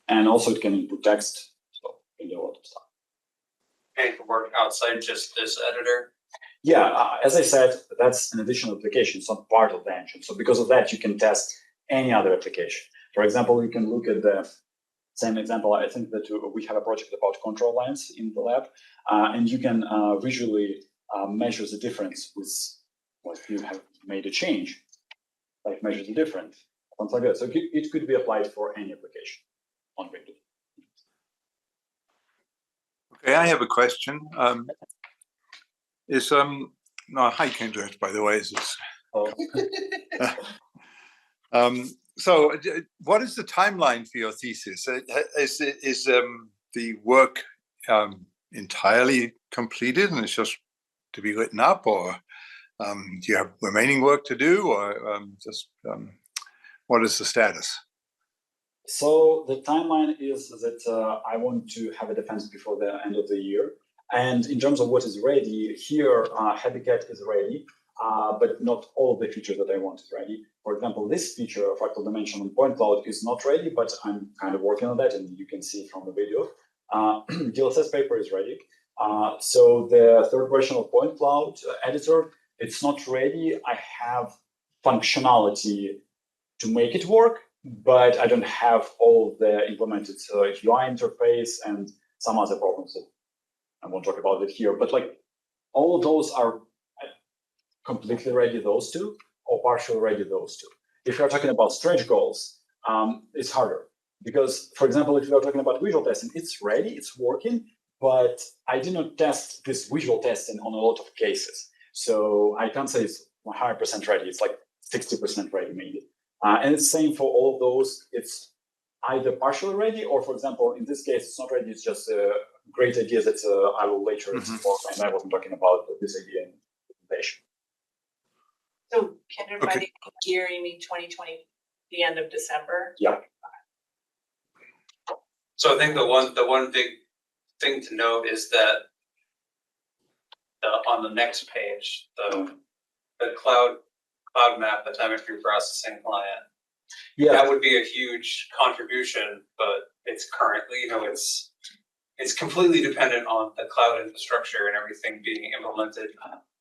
And also it can input text, so you can do a lot of stuff. And it can work outside just this editor? Yeah, as I said, that's an additional application. It's not part of the engine. So because of that, you can test any other application. For example, you can look at the same example. I think that we have a project about control lines in the lab, and you can visually measure the difference with what you have made a change, like measure the difference, something like that. So it could be applied for any application on Windows. Okay, I have a question. No, hi Kindrat, by the way. So, what is the timeline for your thesis? Is the work entirely completed and it's just to be written up, or do you have remaining work to do, or what is the status? So the timeline is that I want to have a defense before the end of the year. And in terms of what is ready, here HabiCAT is ready, but not all of the features that I want is ready. For example, this feature of fractal dimension on point cloud is not ready, but I'm kind of working on that, and you can see from the video. DLSS paper is ready. So the third version of point cloud editor, it's not ready. I have functionality to make it work, but I don't have all of the implemented UI interface and some other problems that I won't talk about it here. But like all of those are completely ready, those two, or partially ready, those two. If you're talking about stretch goals, it's harder because, for example, if you're talking about visual testing, it's ready, it's working, but I did not test this visual testing on a lot of cases. So I can't say it's 100% ready. It's like 60% ready maybe. And it's same for all of those. It's either partially ready, or for example, in this case, it's not ready. It's just a great idea that I will later explore. And I wasn't talking about this idea in the presentation. So Kindred, by the year, you mean 2020, the end of December? Yeah. So I think the one big thing to note is that on the next page, the cloud map, bathymetry processing client. Yeah, That would be a huge contribution, but it's currently, it's completely dependent on the cloud infrastructure and everything being implemented,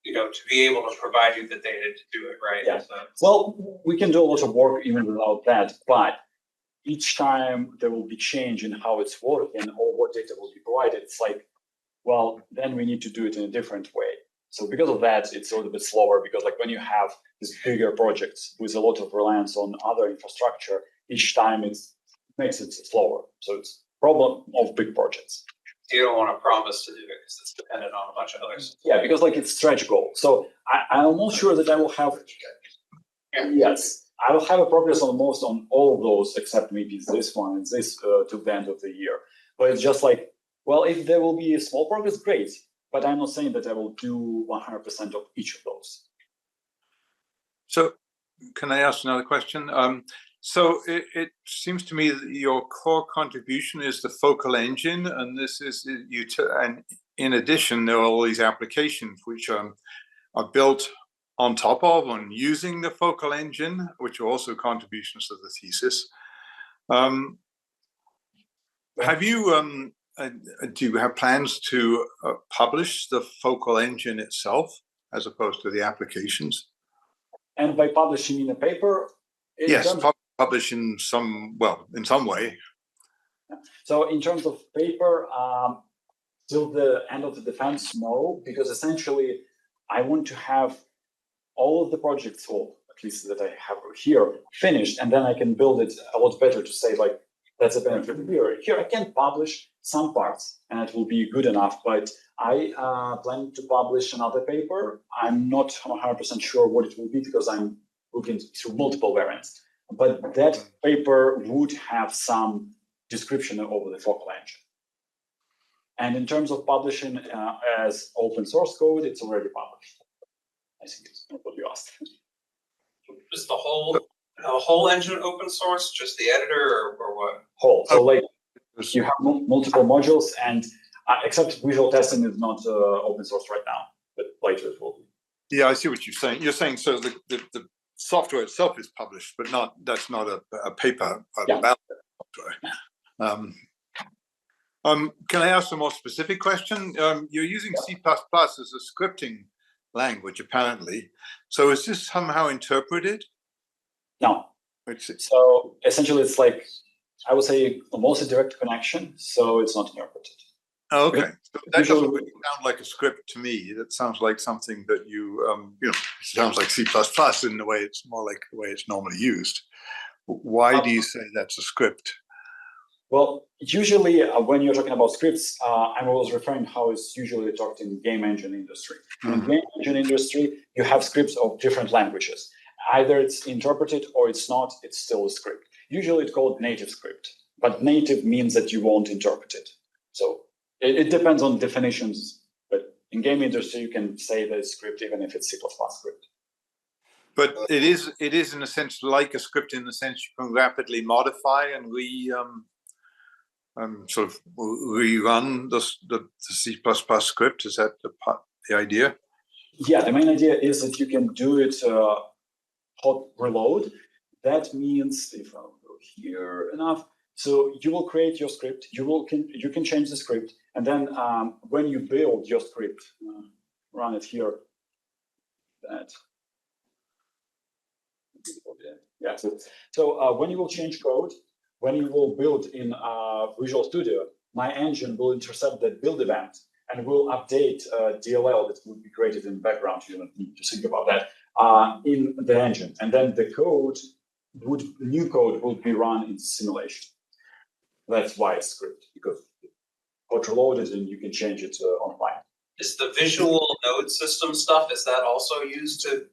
to be able to provide you the data to do it, right? Yeah. So, well, we can do a lot of work even without that, but each time there will be change in how it's working or what data will be provided, it's like, well, then we need to do it in a different way. So because of that, it's a little bit slower, because like when you have these bigger projects with a lot of reliance on other infrastructure, each time it makes it slower. So it's a problem of big projects. you don't want to promise to do it because it's dependent on a bunch of others. Yeah, because like it's stretch goal. So I'm not sure that I will have, yes, I will have a progress on all of those, except maybe this one and this to the end of the year. But it's just like, well, if there will be a small progress, great. But I'm not saying that I will do 100% of each of those. So can I ask another question? So it seems to me that your core contribution is the focal engine, and this is and in addition, there are all these applications which are built on top of and using the focal engine, which are also contributions to the thesis. Have you do you have plans to publish the focal engine itself as opposed to the applications? And by publishing in a paper? Yes, publish in some way. So in terms of paper, till the end of the defense, no, because essentially I want to have all of the projects, or at least that I have here, finished, and then I can build it a lot better to say like, that's a benefit here. Here I can publish some parts and it will be good enough, but I plan to publish another paper. I'm not 100% sure what it will be because I'm looking through multiple variants, but that paper would have some description over the focal engine. And in terms of publishing as open source code, it's already published. I think it's what you asked. Is the whole engine open source, just the editor, or what? Whole. So like you have multiple modules, and except visual testing is not open source right now, but later it will be. Yeah, I see what you're saying. You're saying so the software itself is published, but that's not a paper about software. Can I ask a more specific question? You're using C++ as a scripting language, apparently. So is this somehow interpreted? No. So essentially, it's like, I would say, almost a direct connection, so it's not interpreted. Oh, okay. So that doesn't really sound like a script to me. That sounds like something that it sounds like C++ in the way it's more like the way it's normally used. Why do you say that's a script? Well, usually when you're talking about scripts, I was referring how it's usually talked in game engine industry. In game engine industry, you have scripts of different languages. Either it's interpreted or it's not, it's still a script. Usually it's called native script, but native means that you won't interpret it. So it depends on definitions, but in game industry, you can say that it's script even if it's C++ script. But it is in a sense like a script in the sense you can rapidly modify and sort of rerun the C++ script. Is that the idea? Yeah, the main idea is that you can do it hot reload. That means if I'll go here enough, so you will create your script. You can change the script, and then when you build your script, run it here. Yeah. So when you will change code, when you will build in Visual Studio, my engine will intercept that build event and will update DLL that will be created in the background. You don't need to think about that in the engine, and then the new code will be run in simulation. That's why it's script, because it's loaded and you can change it online. Is the visual node system stuff, is that also used to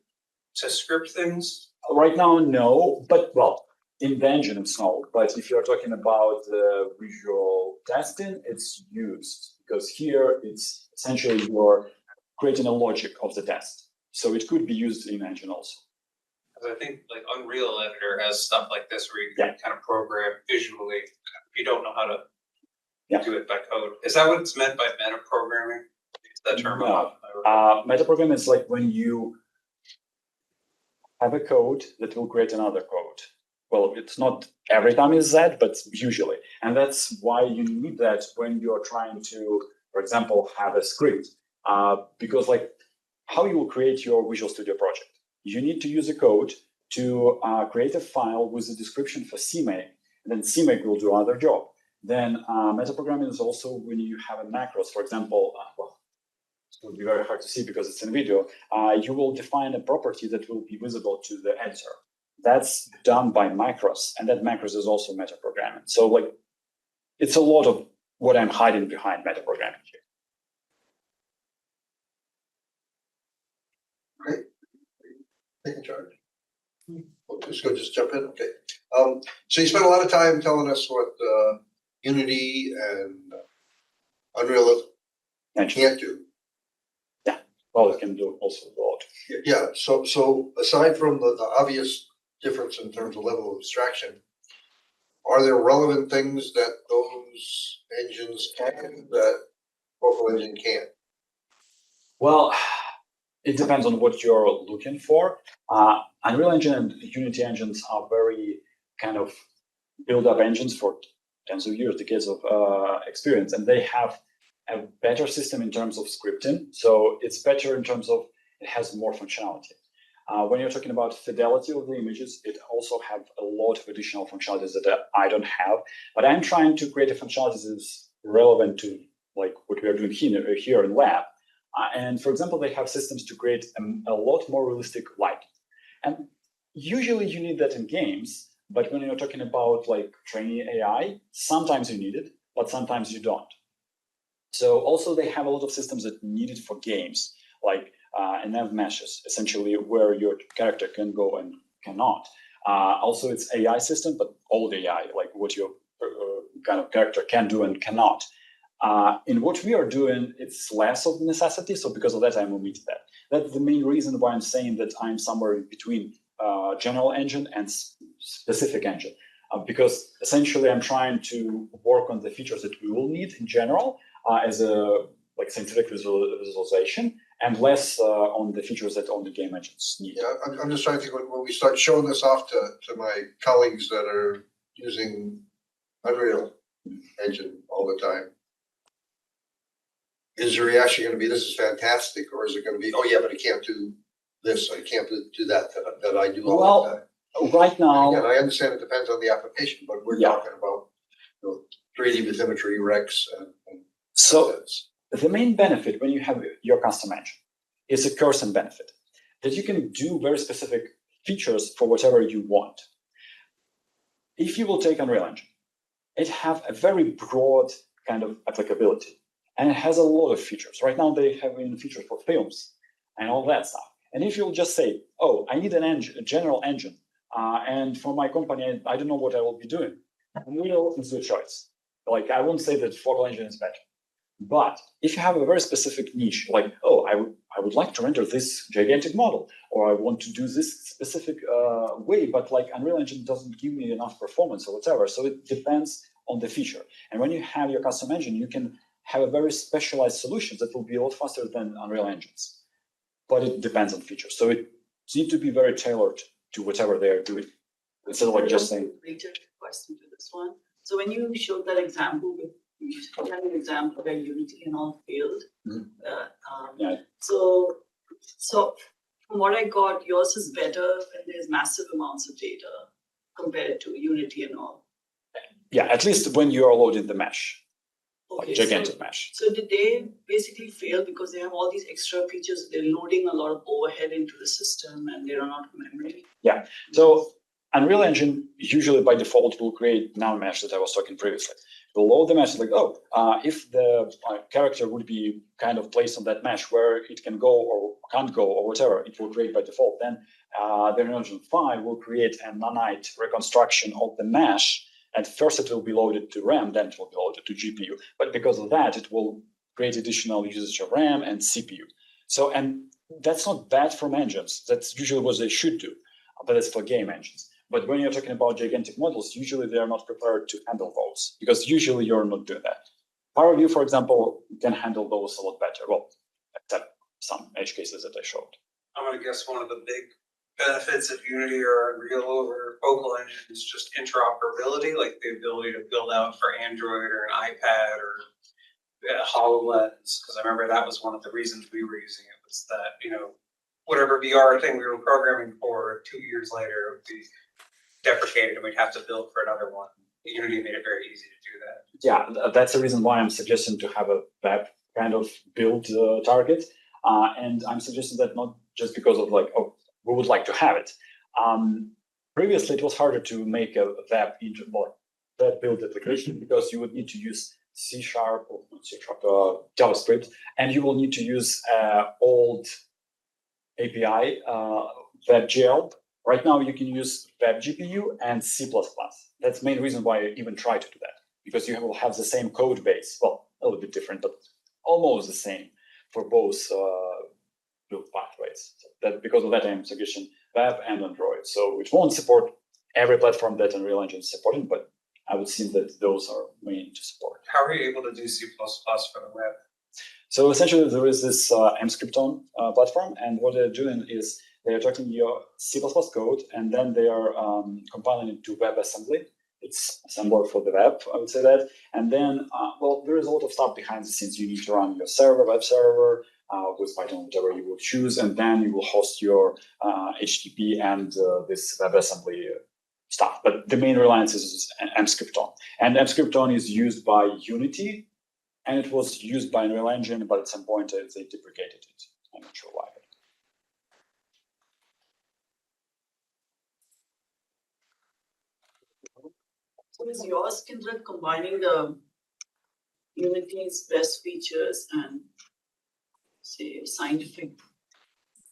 script things? Right now, no, but well, in the engine it's no. But if you're talking about visual testing, it's used because here it's essentially you're creating a logic of the test. So it could be used in engine also. Because I think like Unreal Editor has stuff like this where you can kind of program visually if you don't know how to do it by code. Is that what it's meant by metaprogramming? Is that term? No. Metaprogramming is like when you have a code that will create another code. Well, it's not every time is that, but usually. And that's why you need that when you're trying to, for example, have a script. Because like how you will create your Visual Studio project. You need to use a code to create a file with a description for CMake, and then CMake will do another job. Then metaprogramming is also when you have a macros, for example, well, it will be very hard to see because it's in video. You will define a property that will be visible to the editor. That's done by macros, and that macros is also metaprogramming. So like, it's a lot of what I'm hiding behind metaprogramming here. Great. Taking charge. Just jump in. Okay. So you spent a lot of time telling us what Unity and Unreal can't do. Yeah. Well, it can do also a lot. Yeah. So aside from the obvious difference in terms of level of abstraction, are there relevant things that those engines can that Focal Engine can't? Well, it depends on what you're looking for. Unreal Engine and Unity engines are very kind of build-up engines for tens of years, decades of experience, and they have a better system in terms of scripting. So it's better in terms of it has more functionality. When you're talking about fidelity of the images, it also have a lot of additional functionalities that I don't have. But I'm trying to create a functionality that is relevant to like what we are doing here in lab. And for example, they have systems to create a lot more realistic light. And usually you need that in games, but when you're talking about like training AI, sometimes you need it, but sometimes you don't. So also they have a lot of systems that need it for games, like enhanced meshes, essentially where your character can go and cannot. Also it's AI system, but old AI, like what your kind of character can do and cannot. In what we are doing, it's less of necessity. So because of that, I'm omitting that. That's the main reason why I'm saying that I'm somewhere in between general engine and specific engine. Because essentially I'm trying to work on the features that we will need in general as a like scientific visualization, and less on the features that only game engines need. Yeah, I'm just trying to think when we start showing this off to my colleagues that are using Unreal Engine all the time. Is the reaction going to be, this is fantastic, or is it going to be, oh yeah, but I can't do this, I can't do that I do all the time? Right now, and again, I understand it depends on the application, but we're talking about 3D bathymetry, Rex, and so assets. The main benefit when you have your custom engine is a cursor benefit that you can do very specific features for whatever you want. If you will take Unreal Engine it have a very broad kind of applicability, and it has a lot of features. Right now, they have even features for films and all that stuff. And if you'll just say, oh, I need an engine, a general engine, and for my company, I don't know what I will be doing, Unreal is the choice. Like, I won't say that focal engine is better. But if you have a very specific niche, like, oh, I would like to render this gigantic model, or I want to do this specific way, but like Unreal Engine doesn't give me enough performance or whatever. So it depends on the feature. And when you have your custom engine, you can have a very specialized solutions that will be a lot faster than Unreal Engines. But it depends on features. So it needs to be very tailored to whatever they're doing. Instead of like just saying. Related question to this one. So when you showed that example with you had an example where Unity and all failed. Yeah. So from what I got, yours is better when there's massive amounts of data compared to Unity and all. Yeah, at least when you are loading the mesh, Okay, like gigantic mesh. So did they basically fail because they have all these extra features? They're loading a lot of overhead into the system and they run out of memory. Yeah. So Unreal Engine usually by default will create now mesh that I was talking previously. Will load the mesh like, oh, if the character would be kind of placed on that mesh where it can go or can't go or whatever, it will create by default. Then the Unreal Engine 5 will create a nanite reconstruction of the mesh. And first it will be loaded to RAM, then it will be loaded to GPU. But because of that, it will create additional usage of RAM and CPU. So, and that's not bad from engines. That's usually what they should do, but it's for game engines. But when you're talking about gigantic models, usually they are not prepared to handle those because usually you're not doing that. PowerView, for example, can handle those a lot better. Well, except some edge cases that I showed. I'm gonna guess one of the big benefits of Unity or Unreal over Focal Engine is just interoperability, like the ability to build out for Android or an iPad or HoloLens. Because I remember that was one of the reasons we were using it was that, you know, whatever VR thing we were programming for 2 years later would be deprecated and we'd have to build for another one. Unity made it very easy to do that. Yeah, that's the reason why I'm suggesting to have a web kind of build target. And I'm suggesting that not just because of like, oh, we would like to have it. Previously, it was harder to make a web build application because you would need to use C# or JavaScript, and you will need to use old API, WebGL. Right now, you can use WebGPU and C++. That's the main reason why I even try to do that, because you will have the same code base. Well, a little bit different, but almost the same for both build pathways. So that because of that, I'm suggesting web and Android. So it won't support every platform that Unreal Engine is supporting, but I would think that those are main to support. How are you able to do C++ for the web? So essentially, there is this mscripton platform, and what they're doing is they are taking your C++ code, and then they are compiling it to WebAssembly. It's assembler for the web, I would say that. And then, well, there is a lot of stuff behind the scenes. You need to run your server, web server, with Python, whatever you will choose, and then you will host your HTTP and this WebAssembly stuff. But the main reliance is mscripton. And mscripton is used by Unity, and it was used by Unreal Engine, but at some point they deprecated it. I'm not sure why. So is yours, Kindrat, combining the Unity's best features and say scientific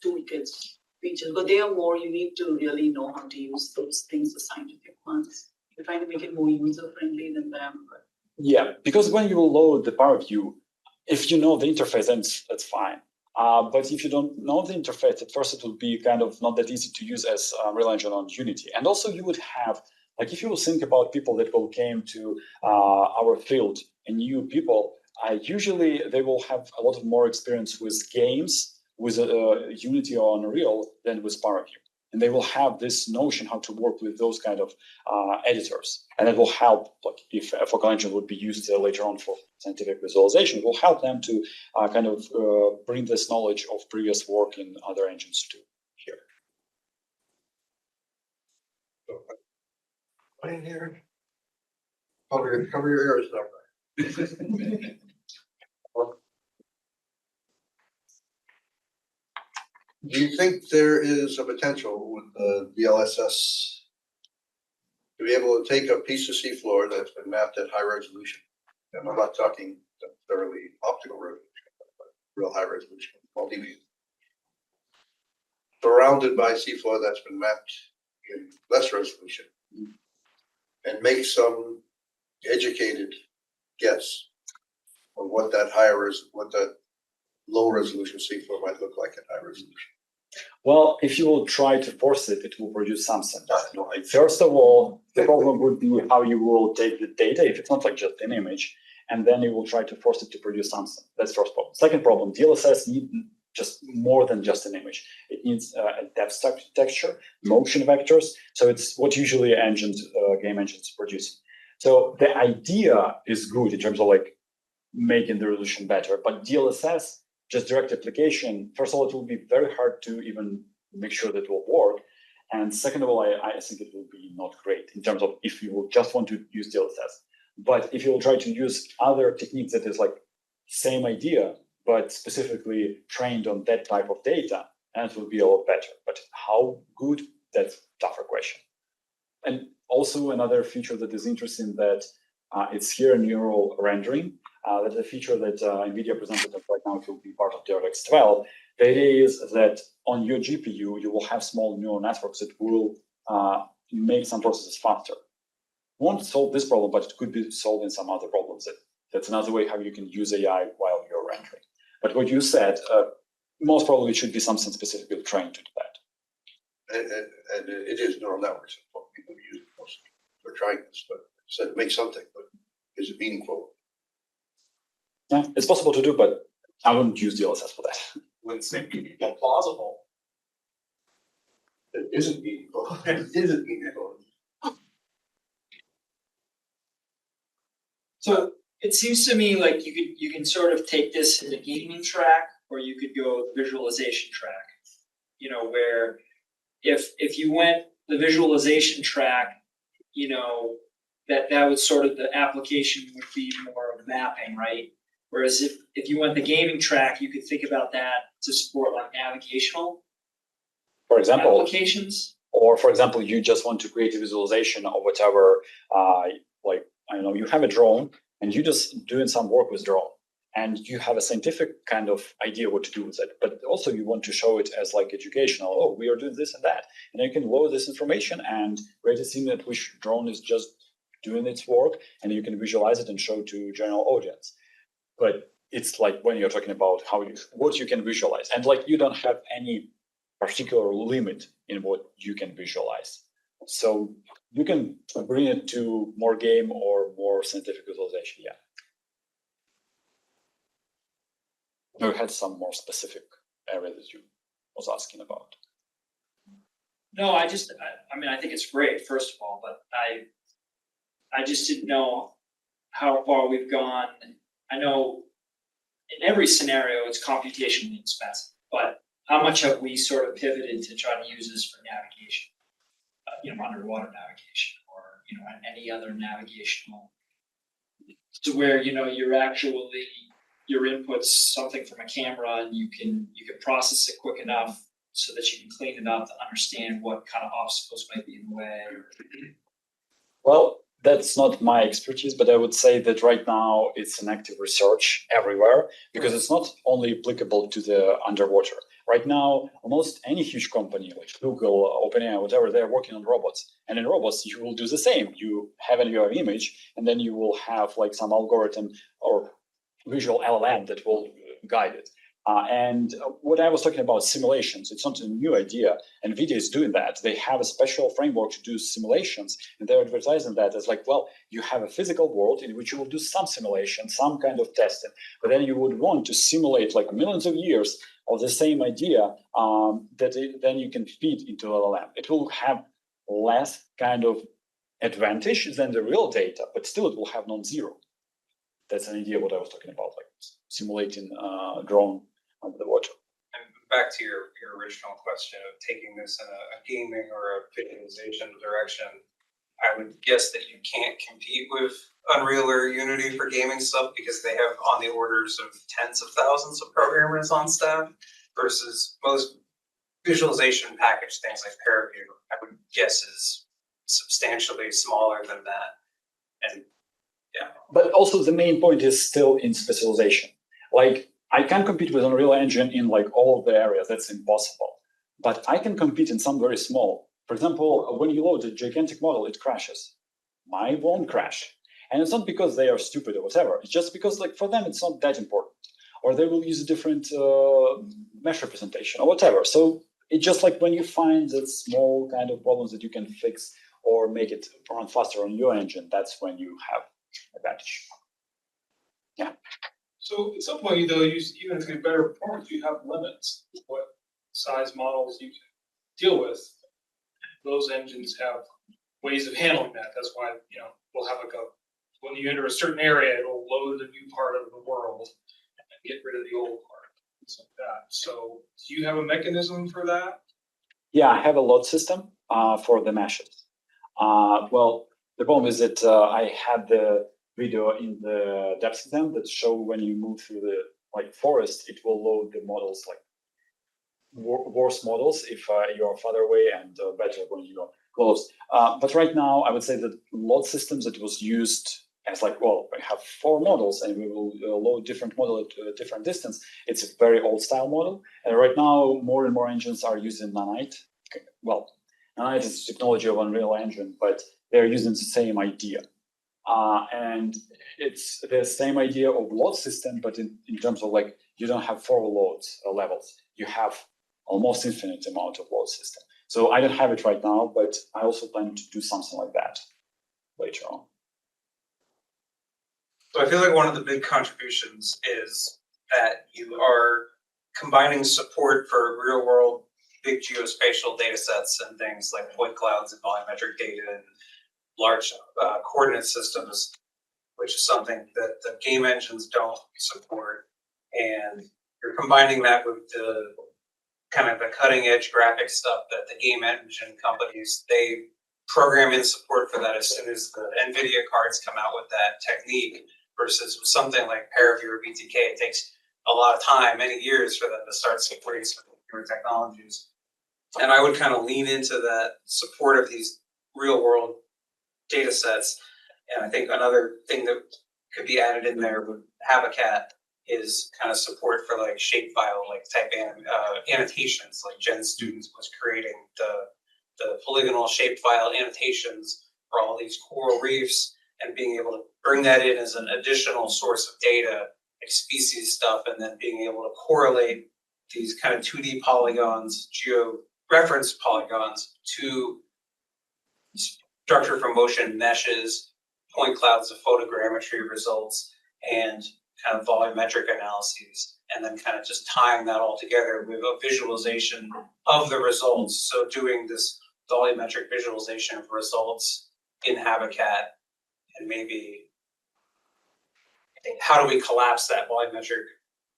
toolkits features? But they are more, you need to really know how to use those things, the scientific ones. You're trying to make it more user-friendly than them. But yeah, because when you load the PowerView, if you know the interface, then that's fine. But if you don't know the interface, at first it will be kind of not that easy to use as Unreal Engine on Unity. And also you would have, like if you will think about people that will came to our field and new people, usually they will have a lot of more experience with games, with Unity or Unreal than with PowerView. And they will have this notion how to work with those kind of editors. And it will help, like if a Focal Engine would be used later on for scientific visualization, it will help them to kind of bring this knowledge of previous work in other engines to here. Right in here. Cover your ears now. Do you think there is a potential with the DLSS to be able to take a piece of seafloor that's been mapped at high resolution, and I'm not talking thoroughly optical resolution, but real high resolution, multi-beam, surrounded by seafloor that's been mapped in less resolution, and make some educated guess on what that what that low resolution seafloor might look like at high resolution. Well, if you will try to force it, it will produce something. First of all, the problem would be how you will take the data if it's not like just an image, and then you will try to force it to produce something. That's first problem. Second problem, DLSS needs just more than just an image. It needs a depth texture, motion vectors. So it's what usually game engines produce. So the idea is good in terms of like making the resolution better, but DLSS, just direct application, first of all, it will be very hard to even make sure that it will work. And second of all, I think it will be not great in terms of if you will just want to use DLSS. But if you will try to use other techniques that is like same idea, but specifically trained on that type of data, and it will be a lot better. But how good, that's a tougher question. And also another feature that is interesting that it's here neural rendering. That's a feature that NVIDIA presented that right now it will be part of DirectX 12. The idea is that on your GPU, you will have small neural networks that will make some processes faster. Won't solve this problem, but it could be solving some other problems. That's another way how you can use AI while you're rendering. But what you said, most probably should be something specifically trained to do that. And it is neural networks. What people use mostly for trying this, but said make something, but is it meaningful? Yeah, it's possible to do, but I wouldn't use DLSS for that. Wouldn't say plausible. It isn't meaningful. It isn't meaningful. So it seems to me like you can sort of take this in the gaming track, or you could go visualization track. You know, where if you went the visualization track, you know, that would sort of the application would be more of mapping, right? Whereas if you went the gaming track, you could think about that to support like navigational For example, applications. or for example, you just want to create a visualization of whatever, like, I don't know, you have a drone and you're just doing some work with drone and you have a scientific kind of idea what to do with it, but also you want to show it as like educational. Oh, we are doing this and that. And then you can load this information and create a scene at which drone is just doing its work, and you can visualize it and show to general audience. But it's like when you're talking about what you can visualize, and like you don't have any particular limit in what you can visualize. So you can bring it to more game or more scientific visualization, yeah. You had some more specific area that you was asking about. No, I mean, I think it's great, first of all, but I just didn't know how far we've gone. I know in every scenario it's computationally expensive, but how much have we sort of pivoted to try to use this for navigation, underwater navigation, or any other navigational, to where your input's something from a camera and you can process it quick enough so that you can clean it up to understand what kind of obstacles might be in the way. Well, that's not my expertise, but I would say that right now it's an active research everywhere, because it's not only applicable to the underwater. Right now, almost any huge company like Google, OpenAI, whatever, they're working on robots. And in robots, you will do the same. You have your image, and then you will have like some algorithm or visual LLM that will guide it. And what I was talking about, simulations, it's not a new idea. NVIDIA is doing that. They have a special framework to do simulations, and they're advertising that as like, well, you have a physical world in which you will do some simulation, some kind of testing, but then you would want to simulate like millions of years of the same idea then you can feed into LLM. It will have less kind of advantage than the real data, but still it will have non-zero. That's an idea what I was talking about, like simulating drone under the water. And back to your original question of taking this in a gaming or a visualization direction, I would guess that you can't compete with Unreal or Unity for gaming stuff because they have on the orders of tens of thousands of programmers on staff, versus most visualization package things like Paraview, I would guess is substantially smaller than that. And yeah. But also the main point is still in specialization. Like I can't compete with Unreal Engine in like all of the areas. That's impossible. But I can compete in some very small. For example, when you load a gigantic model, it crashes. Mine won't crash. And it's not because they are stupid or whatever. It's just because like for them, it's not that important. Or they will use a different mesh representation or whatever. So it's just like when you find that small kind of problems that you can fix or make it run faster on your engine, that's when you have advantage. Yeah. So at some point, though, even to get better performance, you have limits. What size models you can deal with. Those engines have ways of handling that. That's why, we'll have when you enter a certain area, it'll load the new part of the world and get rid of the old part, things like that. So do you have a mechanism for that? Yeah, I have a load system for the meshes. Well, the problem is that I had the video in the depth exam that show when you move through the forest, it will load the models like worse models if you're farther away and better when you're close. But right now, I would say that load systems that was used as we have 4 models and we will load different model at a different distance. It's a very old style model. And right now, more and more engines are using Nanite. Well, Nanite is technology of Unreal Engine, but they're using the same idea. And it's the same idea of load system, but in terms of you don't have 4 loads levels. You have almost infinite amount of load system. So I don't have it right now, but I also plan to do something like that later on. So I feel like one of the big contributions is that you are combining support for real world big geospatial data sets and things like point clouds and volumetric data and large coordinate systems, which is something that the game engines don't support. And you're combining that with the kind of the cutting edge graphic stuff that the game engine companies, they program in support for that as soon as the NVIDIA cards come out with that technique, versus with something like Paraview or BTK, it takes a lot of time, many years for them to start supporting some newer technologies. And I would kind of lean into that support of these real world data sets. And I think another thing that could be added in there with HabiCAT is kind of support for shapefile, type annotations, like Jen's students was creating the polygonal shapefile annotations for all these coral reefs and being able to bring that in as an additional source of data, like species stuff, and then being able to correlate these kind of 2D polygons, geo-reference polygons to structure from motion meshes, point clouds of photogrammetry results, and kind of volumetric analyses, and then kind of just tying that all together with a visualization of the results. So doing this volumetric visualization of results in HabiCAT, and maybe how do we collapse that volumetric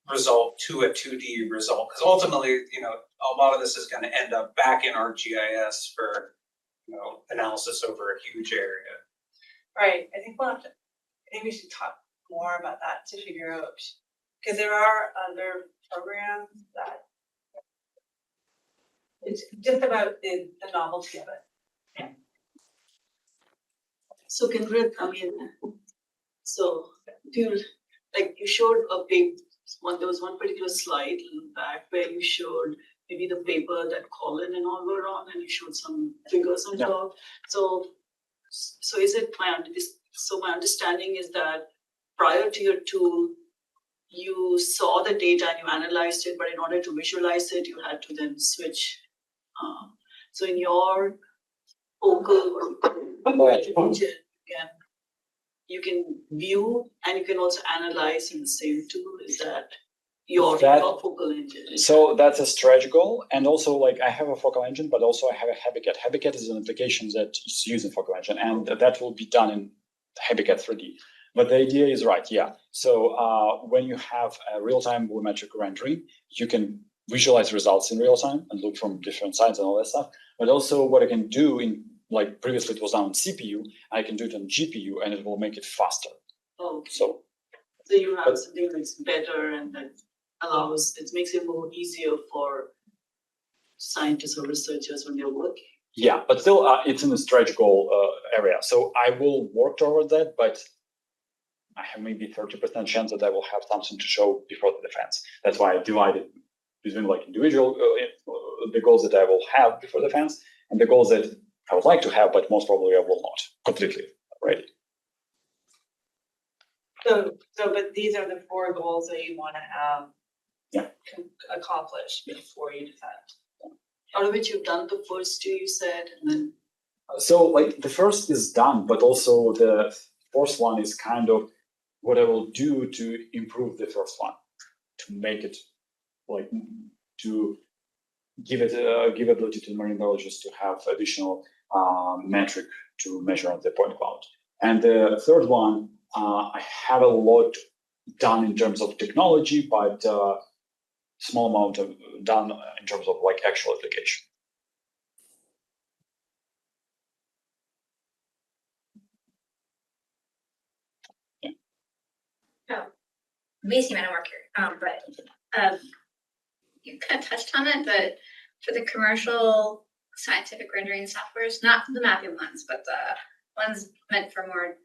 result to a 2D result? Because ultimately, a lot of this is going to end up back in our GIS for analysis over a huge area. Right. I think we should talk more about that to figure out, because there are other programs that it's just about the novelty of it. So Kindrat, you showed a big one. There was one particular slide in the back where you showed maybe the paper that Colin and all were on, and you showed some figures on top. So is it my understanding is that prior to your tool, you saw the data and you analyzed it, but in order to visualize it, you had to then switch. So in your focal engine, you can view and you can also analyze in the same tool. Is that your focal engine? So that's a stretch goal. And also I have a focal engine, but also I have a HabiCAT. HabiCAT is an application that is using focal engine, and that will be done in HabiCAT 3D. But the idea is right, yeah. So when you have a real-time volumetric rendering, you can visualize results in real time and look from different sides and all that stuff. But also what I can do in previously it was on CPU, I can do it on GPU and it will make it faster. Okay. So you have something that's better and that makes it more easier for scientists or researchers when they're working. Yeah, but still, it's in a stretch goal area. So I will work toward that, but I have maybe 30% chance that I will have something to show before the defense. That's why I divided between like individual the goals that I will have before the defense and the goals that I would like to have, but most probably I will not completely ready. So, but these are the 4 goals that you want to have accomplished before you defend. Out of which you've done the first 2 you said, and then. So like the first is done, but also the fourth one is kind of what I will do to improve the first one, to make it like to give ability to marine biologists to have additional metric to measure on the point cloud. And the third one, I have a lot done in terms of technology, but small amount of done in terms of like actual application. Amazing amount of work here, but you kind of touched on it, but for the commercial scientific rendering softwares, not the mapping ones, but the ones meant for more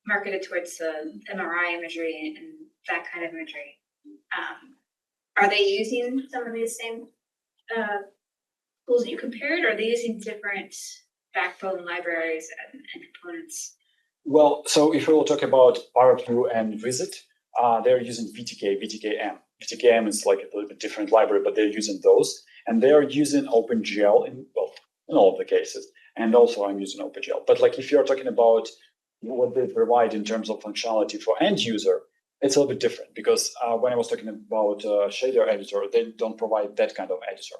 marketed towards the MRI imagery and that kind of imagery, are they using some of these same tools that you compared, or are they using different backbone libraries and components? Well, so if we will talk about PowerView and Visit, they're using VTK-M. VTK-M is like a little bit different library, but they're using those. And they're using OpenGL in all of the cases. And also I'm using OpenGL. But like if you're talking about what they provide in terms of functionality for end user, it's a little bit different because when I was talking about shader editor, they don't provide that kind of editor.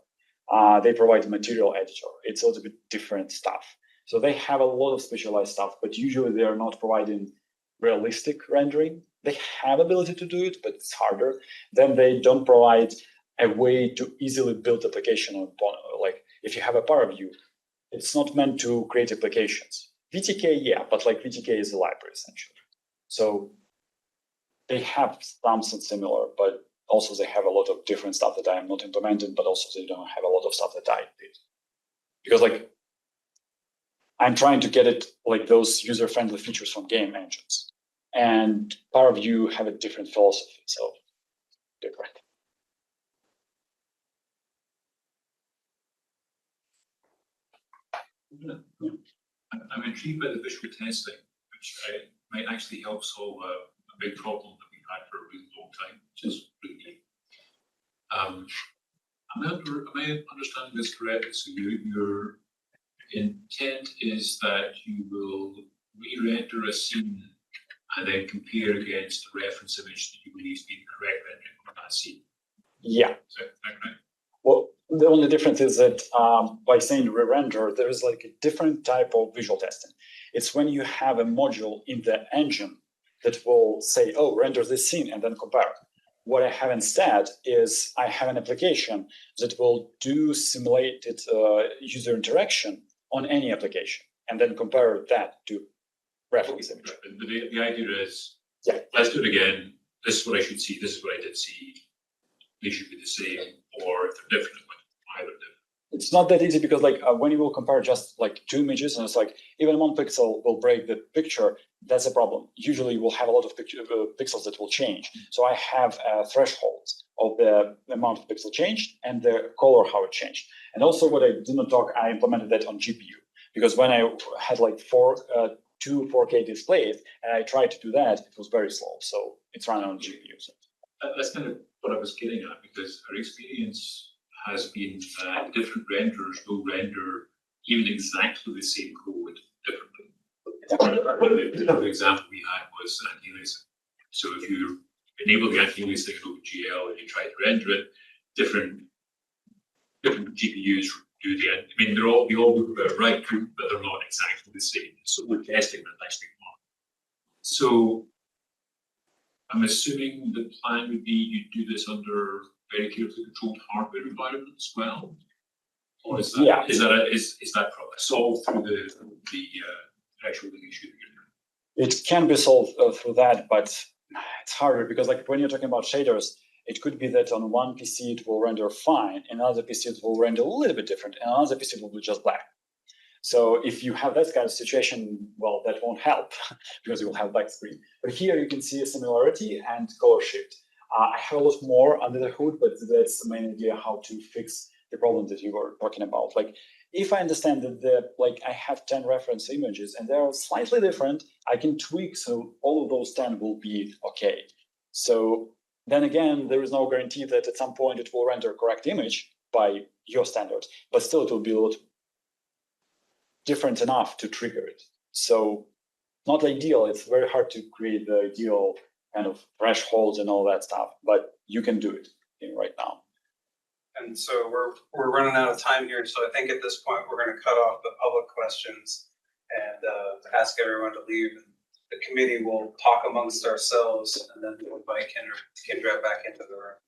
They provide material editor. It's a little bit different stuff. So they have a lot of specialized stuff, but usually they are not providing realistic rendering. They have ability to do it, but it's harder. Then they don't provide a way to easily build application on, like if you have a PowerView, it's not meant to create applications. VTK, yeah, but like VTK is a library essentially. So they have something similar, but also they have a lot of different stuff that I am not implementing, but also they don't have a lot of stuff that I did. Because like I'm trying to get it like those user-friendly features from game engines. And PowerView have a different philosophy, so different. I'm intrigued by the visual testing, which might actually help solve a big problem that we've had for a really long time, which is really neat. Am I understanding this correctly? So your intent is that you will re-render a scene and then compare against the reference image that you believe to be the correct rendering of that scene? Yeah. Is that correct? Well, the only difference is that by saying re-render, there is like a different type of visual testing. It's when you have a module in the engine that will say, oh, render this scene and then compare. What I have instead is I have an application that will do simulated user interaction on any application and then compare that to reference image. But the idea is, yeah, let's do it again. This is what I should see. This is what I did see. They should be the same, or if they're different, either different. It's not that easy because like when you will compare just like 2 images and it's like even 1 pixel will break the picture, that's a problem. Usually we'll have a lot of pixels that will change. So I have a threshold of the amount of pixel changed and the color how it changed. And also what I did not talk, I implemented that on GPU because when I had like 2 4K displays and I tried to do that, it was very slow. So it's running on GPU. So. That's kind of what I was getting at because our experience has been that different renderers will render even exactly the same code differently. The example we had was anti-aliasing. So if you enable the anti-aliasing in OpenGL and you try to render it, different GPUs do the. I mean, we all do about right, but they're not exactly the same. So we're testing that actually not. So I'm assuming the plan would be you do this under very carefully controlled hardware environment as well, or is that is that solved through the actual issue that you're doing? It can be solved through that, but it's harder because like when you're talking about shaders, it could be that on one PC it will render fine, another PC it will render a little bit different, and another PC it will be just black. So if you have that kind of situation, well, that won't help because you will have black screen. But here you can see a similarity and color shift. I have a lot more under the hood, but that's the main idea how to fix the problem that you were talking about. Like, if I understand that I have 10 reference images and they're slightly different, I can tweak so all of those 10 will be okay. So then again, there is no guarantee that at some point it will render a correct image by your standards, but still it will be a lot different enough to trigger it. So not ideal, it's very hard to create the ideal kind of thresholds and all that stuff, but you can do it right now. And so we're running out of time here, so I think at this point we're going to cut off the public questions and ask everyone to leave. The committee will talk amongst ourselves, and then we'll invite Kindrat back into the room.